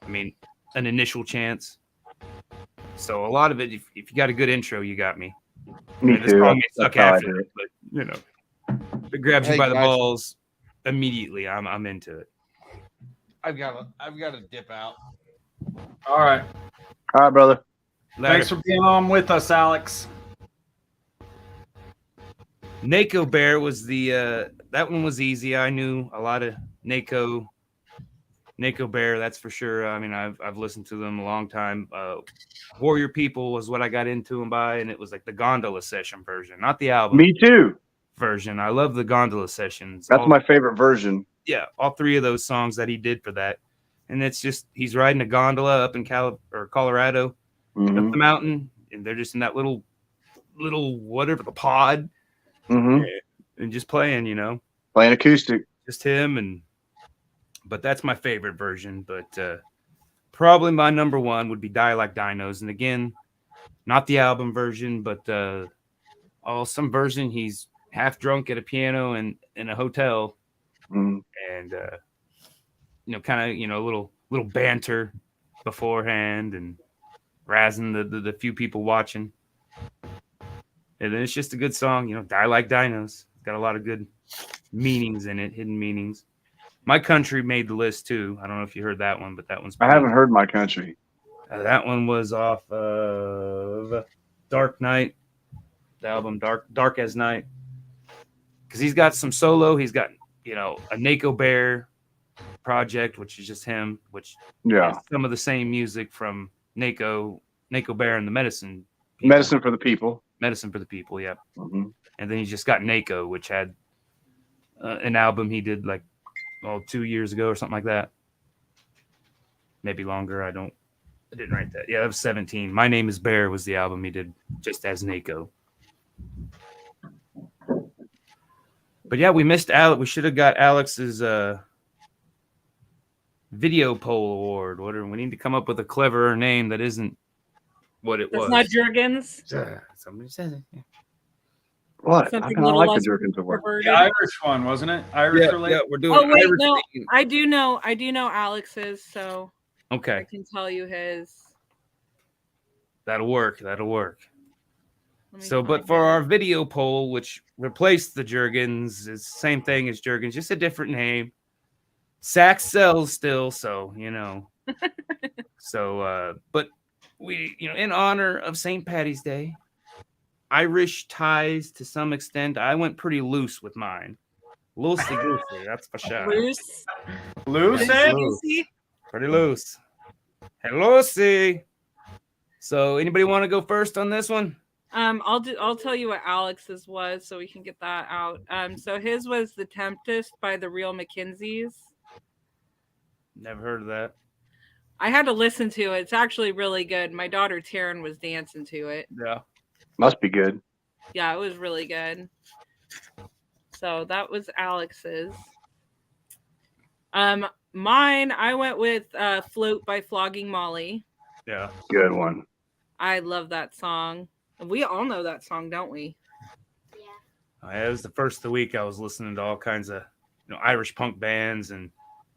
I mean, an initial chance. So a lot of it, if you got a good intro, you got me. Me This too. song may That's suck how I after do it, but you know, if it grabs you Hey, by the guys. balls immediately, I'm into it. I've got to dip out. All right. All right, brother. Thanks for being on with us, Alex. Nako Bear was the that one was easy. I knew a lot of Nako Bear, that's for sure. I mean, I've listened to them a long time. Warrior People was what I got into them by, and it was like the Gondola Session version, not the album Me too. version. I love the Gondola Sessions. That's my favorite version. Yeah, all 3 of those songs that he did for that, and it's just he's riding a gondola up in Colorado, Mm-hmm. up the mountain, and they're just in that little whatever, the pod, Mm-hmm. and just playing, you know, Playing acoustic. just him. But that's my favorite version. But probably my number 1 would be Die Like Dinos, and again, not the album version, but some version he's half drunk at a piano in a hotel, Mm. and you know, kind of, you know, a little banter beforehand and razzing the few people watching. And then it's just a good song, you know, Die Like Dinos. Got a lot of good meanings in it, hidden meanings. My Country made the list too. I don't know if you heard that one, but that one's I haven't heard My Country. that one was off of Dark Night, the album Dark as Night. Because he's got some solo. He's got, you know, a Nako Bear project, which is just him, which Yeah. has some of the same music from Nako Bear and the Medicine People. Medicine for the People. Medicine for the People, yeah. Mm-hmm. And then he's just got Nako, which had an album he did like 2 years ago or something like that. Maybe longer. I didn't write that. Yeah, that was 17. My Name is Bear was the album he did just as Nako. But yeah, we missed Alex. We should have got Alex's video poll award. We need to come up with a cleverer name that isn't what it That's was. not Jurgens. Somebody says it. Yeah. What? I Something kind of little like the less Jerkins Award. perverted. The Irish one, wasn't it? Irish related. Yeah, we're doing. Oh wait, Irish no, theme. I do know Alex's, so I Okay, can tell you his. that'll work. Let me So, but find for it. our video poll, which replaced the Jurgens, it's the same thing as Jurgens, just a different name. Sax sells still, so you know. But we, you know, in honor of St. Patty's Day, Irish ties to some extent. I went pretty loose with mine. Loosey goosey, that's for sure. Lucy. Lucy? Lucy? Pretty loose. Hey, Lucy. So, anybody want to go first on this one? I'll tell you what Alex's was so we can get that out. So his was The Tempest by the Real McKenzies. Never heard of that. I had to listen to it. It's actually really good. My daughter Taryn was dancing to it. Yeah. Must be good. Yeah, it was really good. So that was Alex's. Mine, I went with Float by Flogging Molly. Yeah. Good one. I love that song. We all know that song, don't we? It was the first of the week I was listening to all kinds of, you know, Irish punk bands, and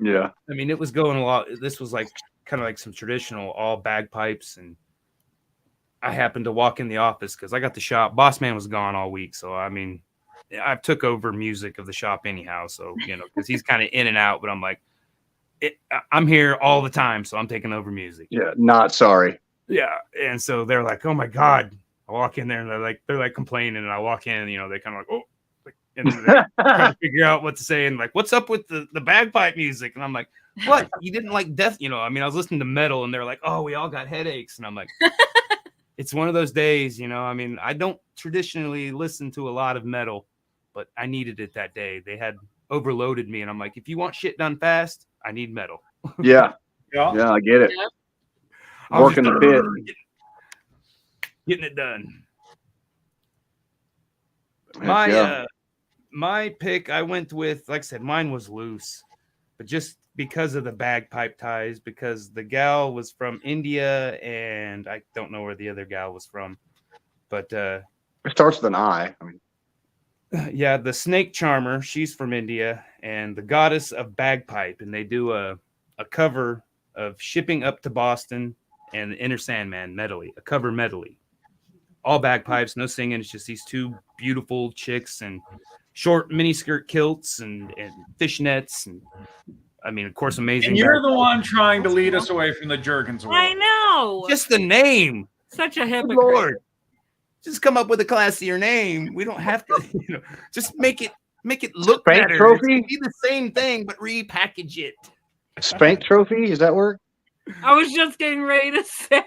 Yeah. I mean, it was going a lot. This was like kind of like some traditional all bagpipes, and I happened to walk in the office because I got the shop. Boss man was gone all week, so I mean, I took over music of the shop anyhow. So because he's kind of in and out, but I'm like, I'm here all the time, so I'm taking over music. Yeah, not sorry. Yeah, and so they're like, "Oh my god!" I walk in there and they're like complaining, and I walk in, they kind of like, "Oh," and they're trying to figure out what to say, and like, "What's up with the bagpipe music?" And I'm like, "What? You didn't like death?" I mean, I was listening to metal, and they're like, "Oh, we all got headaches," and I'm like, "It's one of those days, I mean, I don't traditionally listen to a lot of metal, but I needed it that day. They had overloaded me, and I'm like, if you want shit done fast, I need metal." Yeah, Yeah. I get it. Yep. Working the pit. Getting it done. Heck yeah. My pick, I went with, like I said, mine was loose, but just because of the bagpipe ties, because the gal was from India, and I don't know where the other gal was from, but It starts with an I. I mean, yeah, the Snake Charmer, she's from India, and the Goddess of Bagpipe, and they do a cover of Shipping Up to Boston and the Inner Sandman medley, a cover medley. All bagpipes, no singing. It's just these two beautiful chicks and short miniskirt kilts and fishnets. And I mean, of course, amazing. And you're the one trying to lead us away from the Jergens Award. I know. Just the name. Such a Good hypocrite. Lord. Just come up with a classier name. We don't have to, just make it look Spank better. Trophy? It's be the same thing, but repackage it. Spank Trophy? Does that work? I was just getting ready to say.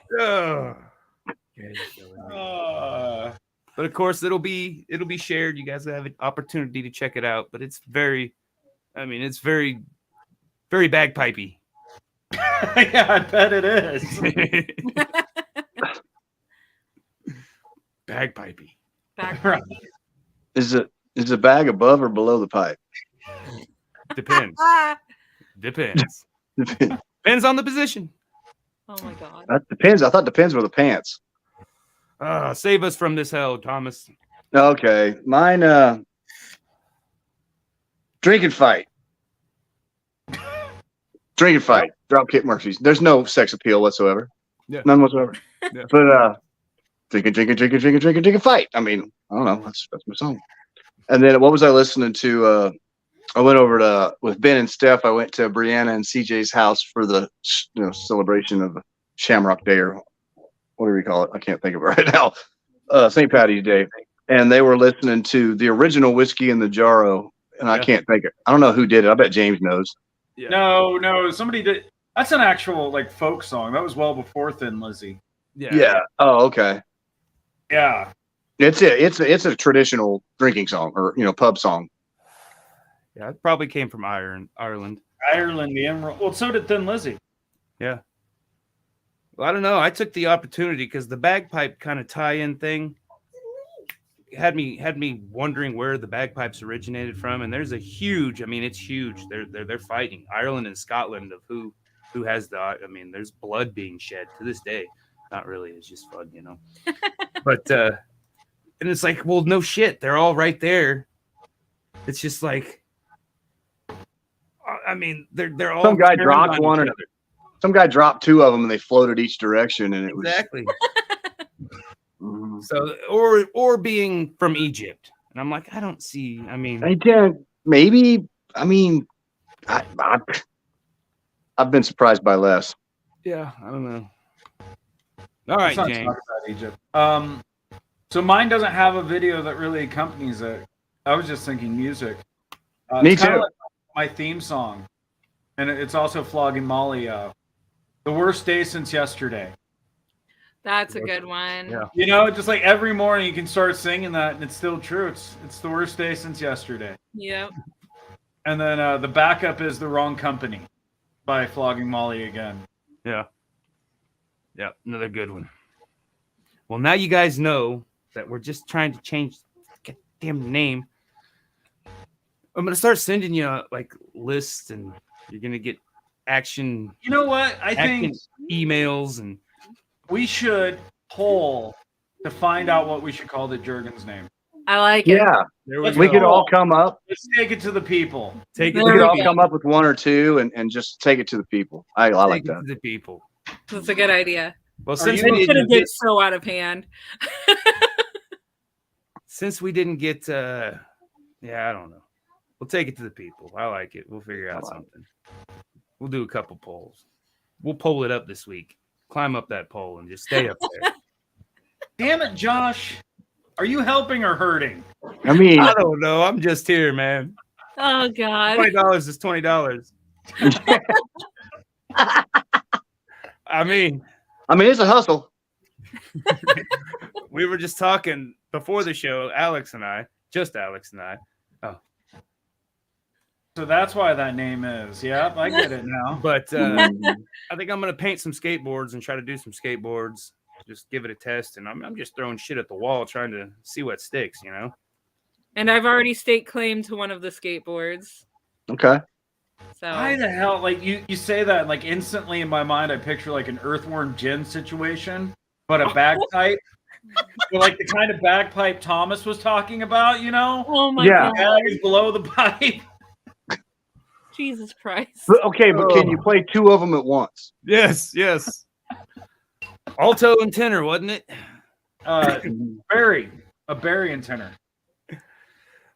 But of course, it'll be shared. You guys have an opportunity to check it out. But it's very very bagpipey. Yeah, I bet it is. Bagpipey. Back. Is the bag above or below the pipe? Depends. Depends. Depends on the position. Oh my god. That depends. I thought depends were the pants. Save us from this hell, Thomas. Okay. Mine, drinking fight. Drinking fight. Dropkick Murphys. There's no sex appeal whatsoever. Yeah. None whatsoever. Yeah. But drinking fight. I mean, I don't know. That's my song. And then what was I listening to? I went over to with Ben and Steph. I went to Brianna and CJ's house for the celebration of Shamrock Day, or what do we call it? I can't think of it right now. St. Patty's Day, and they were listening to the original Whiskey in the Jarro, and I can't think of. I don't know who did it. I bet James knows. Yeah. No, somebody did. That's an actual like folk song. That was well before Thin Lizzy. Yeah. Oh, okay. Yeah. It's a traditional drinking song or pub song. Yeah, it probably came from Ireland. Ireland, the Emerald. Well, so did Thin Lizzy. Yeah. Well, I don't know. I took the opportunity because the bagpipe kind of tie-in thing had me wondering where the bagpipes originated from. And there's a huge. I mean, it's huge. They're fighting Ireland and Scotland of who has the. I mean, there's blood being shed to this day. Not really. It's just fun, But and it's like, well, no shit. They're all right there. It's just like. I mean, they're all. Some guy dropped one, some guy dropped two of them, and they floated each direction, and it was exactly. Mhm. So, or being from Egypt, and I'm like, I don't see. I mean, maybe. I mean, I've been surprised by less. Yeah, I don't know. All right, Let's not James. talk about Egypt. So mine doesn't have a video that really accompanies it. I was just thinking music. Me it's kinda too. like my theme song, and it's also Flogging Molly. The worst day since yesterday. That's a good one. Yeah. Just like every morning you can start singing that, and it's still true. It's the worst day since yesterday. Yep. And then the backup is The Wrong Company by Flogging Molly again. Yeah, another good one. Well, now you guys know that we're just trying to change the goddamn name. I'm gonna start sending you like lists, and you're gonna get action. You know what? I think emails, and we should poll to find out what we should call the Jergens name. I like it. Yeah, There Let's we go. could all come up. Let's take it to the people. Take it There We to could the all we go. come up with one or two and just take it to the people. I like Take it that. to the people. That's a good idea. Well, Are since you- we It could have didn't get so out of hand. get, I don't know. We'll take it to the people. I like it. We'll figure out something. We'll do a couple polls. We'll poll it up this week. Climb up that pole and just stay up there. Damn it, Josh. Are you helping or hurting? I mean, I don't know. I'm just here, man. Oh God. $20 is $20. I mean, it's a hustle. we were just talking before the show, Alex and I. So that's why that name is. Yep, I get it now. But I think I'm going to paint some skateboards and try to do some skateboards. Just give it a test. And I'm just throwing shit at the wall trying to see what sticks, you know? And I've already staked claim to one of the skateboards. Okay. So Why the hell? Like you say that, like instantly in my mind, I picture like an earthworm gin situation, but a bagpipe. But like the kind of bagpipe Thomas was talking about, you know? oh my Yeah. God. Guys below the pipe. Jesus Christ. But, okay, but can you play two of them at once? Yes. Alto and tenor, wasn't it? Barry and tenor.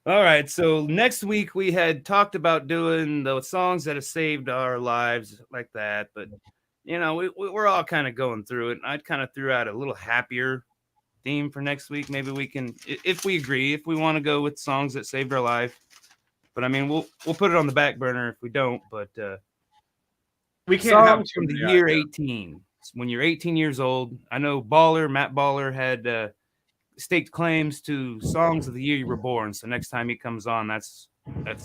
All right. So next week we had talked about doing the songs that have saved our lives like that. But, you know, we're all kind of going through it. And I kind of threw out a little happier theme for next week. Maybe we can, if we agree, if we want to go with songs that saved our life. But I mean, we'll put it on the back burner if we don't. But We can't have songs from the year 18. When you're 18 years old, I know Matt Baller had staked claims to songs of the year you were born. So next time he comes on, that's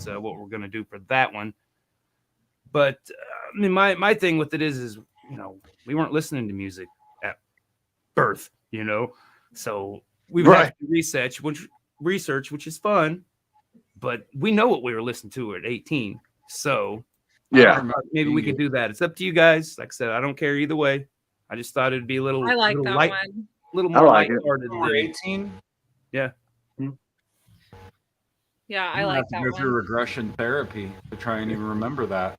what we're gonna do for that one. But I mean, my thing with it is you know, we weren't listening to music at birth, you know, so we've had to research, which is fun. But we know what we were listening to at 18. So Yeah. maybe we could do that. It's up to you guys. Like I said, I don't care either way. I just thought it'd be a little, I like little that light, one. little more like it. lighthearted. We're 18. Yeah. Yeah, I I'm gonna like have to that go one. through regression therapy to try and even remember that.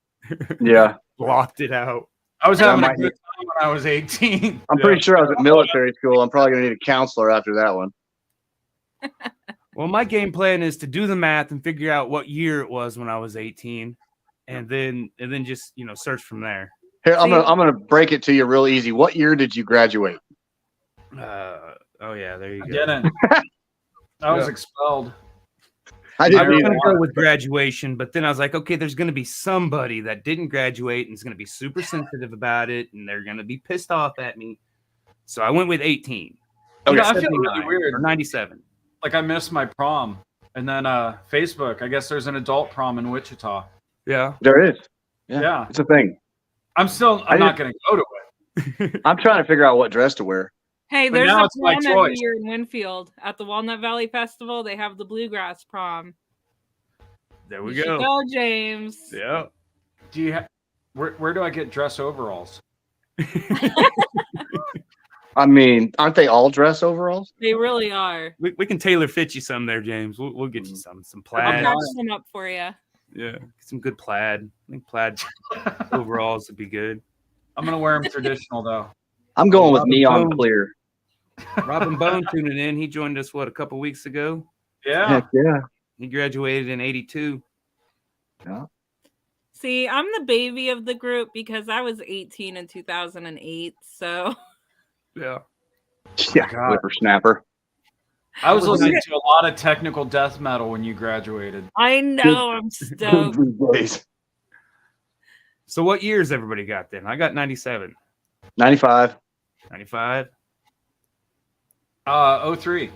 Yeah. Blocked it out. I was having a might good time when I was 18. I'm pretty sure I was at military school. I'm probably going to need a counselor after that one. Well, my game plan is to do the math and figure out what year it was when I was 18, and then just, you know, search from there. Here, I'm gonna break it to you real easy. What year did you graduate? Oh yeah, there you I go. didn't. I was expelled. I I didn't was either. going to go with graduation, but then I was like, okay, there's going to be somebody that didn't graduate and is going to be super sensitive about it, and they're going to be pissed off at me. So I went with 18. You know, Okay. I feel really 79 weird. or 97. Like I missed my prom, and then Facebook. I guess there's an adult prom in Wichita. Yeah. There is. Yeah. Yeah. It's a thing. I'm not going to go to it. I'm trying to figure out what dress to wear. Hey, But there's now a it's my prom every choice. year in Winfield at the Walnut Valley Festival. They have the bluegrass prom. There we You should go. go, James. Yeah. Do you? Where do I get dress overalls? I mean, aren't they all dress overalls? They really are. We can tailor fit you some there, James. We'll get you some I'll plaid. patch them up for you. Yeah, get some good plaid. I think plaid overalls would be good. I'm going to wear them traditional though. I'm going with Robin neon Bone. clear. Robin Bone tuning in. He joined us a couple weeks ago. Yeah. Heck yeah. He graduated in 82. See, I'm the baby of the group because I was 18 in 2008. So Yeah. Yeah. God. Whippersnapper. I was listening to a lot of technical death metal when you graduated. I know I'm stoked. These days. So what years everybody got then? I got 97. 95. 95. 03.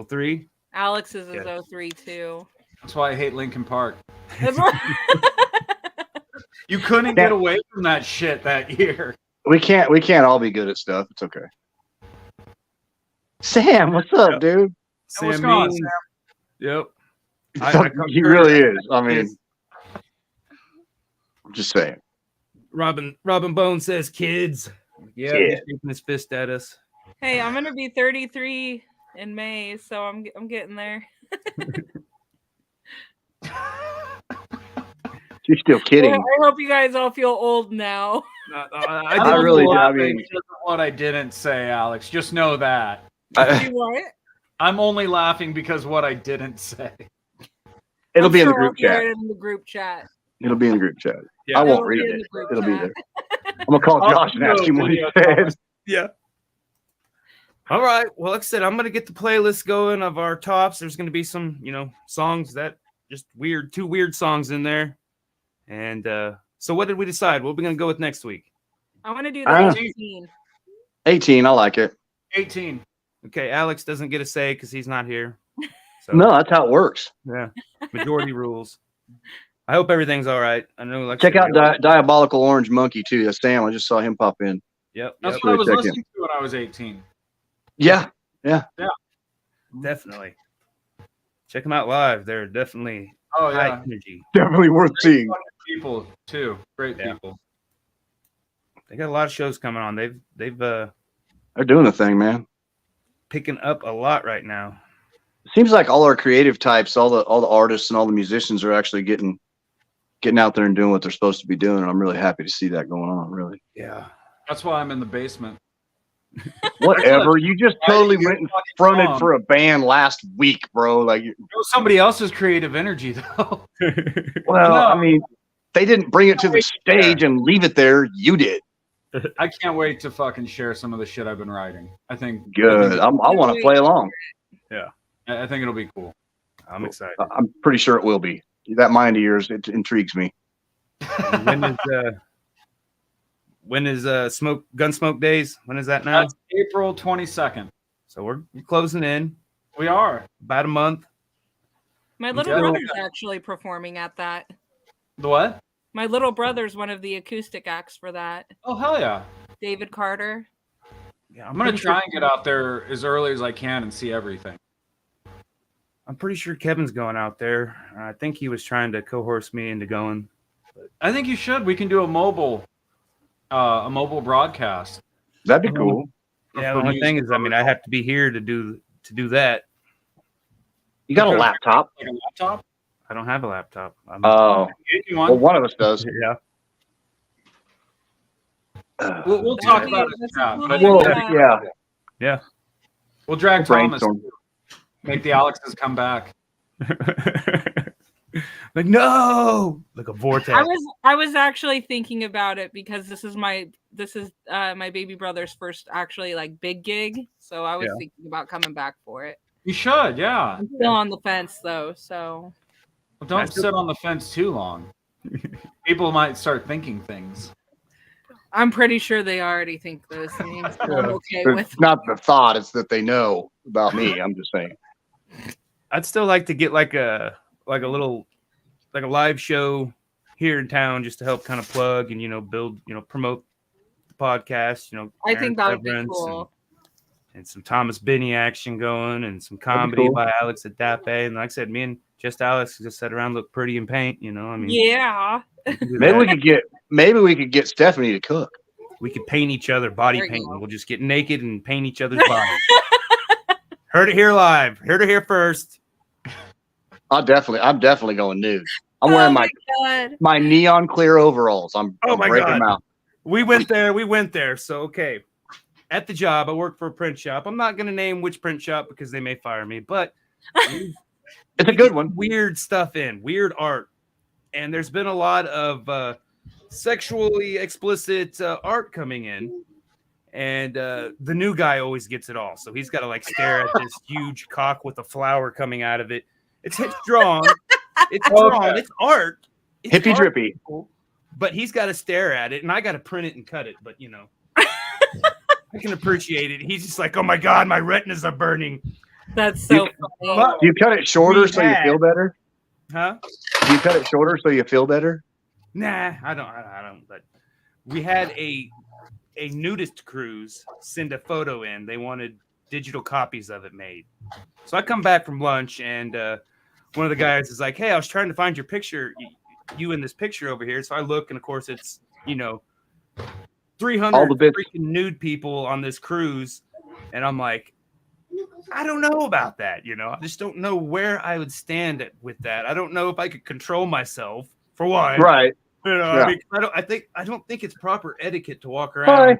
03. Alex is Yeah. 03 too. That's why I hate Linkin Park. That's right. You couldn't get away from that shit that year. We can't all be good at stuff. It's okay. Sam, what's up, dude? Sam what's going on, Means. Yep. He really is. I mean, I'm just saying. Robin Bone says kids. Yeah, Kid. he's shaking his fist at us. Hey, I'm gonna be 33 in May, so I'm getting there. She's still kidding. I hope you guys all feel old now. I really do. I mean, because of what I didn't say, Alex. Just know that. You what? I'm only laughing because what I didn't say. it'll be in the I'll group chat. write it in the group chat. It'll be in the group chat. Yeah. I won't It'll read be in it. the group It'll be chat. there. I'm gonna call Josh and ask him what he said. Yeah. All right. Well, like I said, I'm gonna get the playlist going of our tops. There's gonna be some, songs that just two weird songs in there. And so what did we decide? What are we gonna go with next week? I want to do the 18. 18. I like it. 18. Okay, Alex doesn't get a say because he's not here. So, No, that's how it works. yeah, majority rules. I hope everything's all right. I know. Like Check out Diabolical Orange Monkey too. That's Sam. I just saw him pop in. Yep. That's Yep. what I was Check listening to when I was 18. Yeah. Definitely. Check them out live. They're definitely Oh high yeah. energy. Definitely worth seeing. People too. Great Yeah. people. They got a lot of shows coming on. They've They're doing the thing, man. picking up a lot right now. Seems like all our creative types, all the artists and all the musicians are actually getting out there and doing what they're supposed to be doing. And I'm really happy to see that going on. Really. Yeah. That's why I'm in the basement. Whatever. You just totally You're went and fucking fronted wrong. for a band last week, bro. Like, It was somebody else's creative energy, though. well, No. I mean, they didn't bring it to the stage and leave it there. You did. I can't wait to fucking share some of the shit I've been writing. I think Good. I want to play along. I think it'll be cool. I'm excited. I'm pretty sure it will be. That mind of yours, it intrigues me. When is Gunsmoke Days? When is that now? That's April 22nd. So we're closing in We are. about a month. My little Yeah. brother's actually performing at that. The what? My little brother's one of the acoustic acts for that. Oh, hell yeah. David Carter. Yeah, I'm going to try and get out there as early as I can and see everything. I'm pretty sure Kevin's going out there. I think he was trying to coerce me into going. I think you should. We can do a mobile broadcast. That'd be cool. Yeah, the only thing is, I have to be here to do that. You got a laptop? Like a laptop? I don't have a laptop. Oh, If you well, want, one of us does. Yeah. we'll talk about it. That's Yeah, a cool but Well, idea. yeah. we'll drag Thomas. Brainstorm. Make the Alexes come back. Like, no, like a vortex. I was actually thinking about it because this is my baby brother's first actually like big gig. So I was thinking about coming back for it. You should, yeah. I'm still on the fence though, so Well, don't sit on the fence too long. People might start thinking things. I'm pretty sure they already think those things. So I'm okay with It's not the thought, it's that they know about me. I'm just saying. I'd still like to get like a live show here in town just to help kind of plug and build, promote the podcast, I think that would be Severance cool. and some Thomas Binney action going and some comedy cool. by Alex at Dape. And like I said, me and just Alex just sat around, look pretty in paint, Yeah. we can do Maybe that. we could get Stephanie to cook. We could paint each other body There you painting. go. We'll just get naked and paint each other's bodies. Heard it here live. Heard it here first. I'm definitely going nude. I'm wearing God. my neon clear overalls. I'm my breaking God. them out. We went there. So, okay. At the job, I work for a print shop. I'm not going to name which print shop because they may fire me, but It's a good one. weird stuff weird art. And there's been a lot of sexually explicit art coming in. And the new guy always gets it all. So he's got to like stare at this huge cock with a flower coming out of it. It's drawn. It's drawn. It's art. It's Hippie art, drippy. but he's got to stare at it, and I got to print it and cut it. But I can appreciate it. He's just like, "Oh my God, my retinas are burning." That's so funny. Do you cut it shorter We so you had- feel better? Huh? Do you cut it shorter so you feel better? Nah, I don't. But we had a nudist cruise send a photo in. They wanted digital copies of it made. So I come back from lunch, and one of the guys is like, "Hey, I was trying to find your picture, you in this picture over here." So I look, and of course, it's 300 All the bits. freaking nude people on this cruise, and I'm like, I don't know about that. I just don't know where I would stand with that. I don't know if I could control myself for one. Right. I mean, I don't think it's proper etiquette to walk around,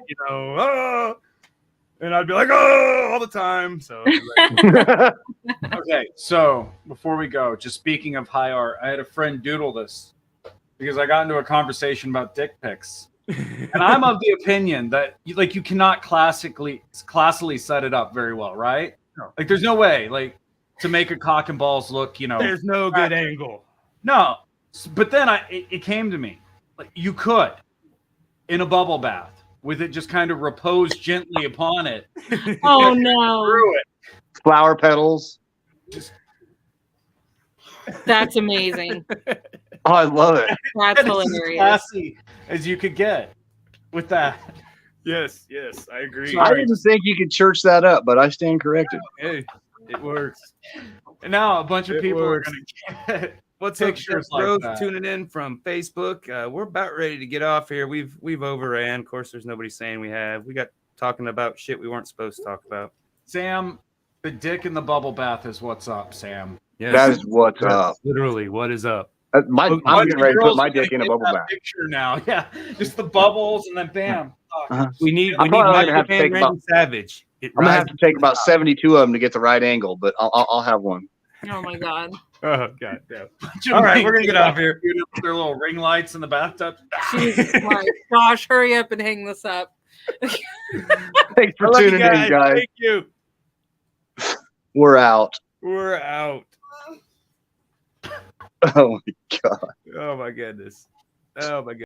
and I'd be like, oh, all the time. So, Okay, so before we go, just speaking of high art, I had a friend doodle this because I got into a conversation about dick pics. And I'm of the opinion that you cannot classily set it up very well, right? No. Like there's no way to make a cock and balls look, there's no good angle. No. But then it came to me. Like you could in a bubble bath with it just kind of repose gently upon it. Oh no. Through it. Flower petals. That's amazing. Oh, I love it. That's As hilarious. classy as you could get with that. Yes, I agree. I didn't think you could church that up, but I stand corrected. Hey, it works. And now a bunch of people works. are going to get What's up, pictures bros? like that. Tuning in from Facebook. We're about ready to get off here. We've overran. Of course, there's nobody saying we have. We got talking about shit we weren't supposed to talk about. Sam, the dick in the bubble bath is what's up, Sam. Yes. That is what's up. Literally, what is up? I'm getting ready to put my dick in a bubble bath. Picture now, yeah, just the bubbles and then bam. Uh-huh. We need I'm probably Macho gonna have to Man take Randy about- Savage. I'm gonna have to take about 72 of them to get the right angle, but I'll have one. Oh my god. Oh god damn. All right, we're gonna get off here. Their little ring lights in the bathtub. Jesus Christ. Josh, hurry up and hang this up. Thanks for tuning in, guys. Thank you. We're out. We're out. Oh my god. Oh my goodness. Oh my god.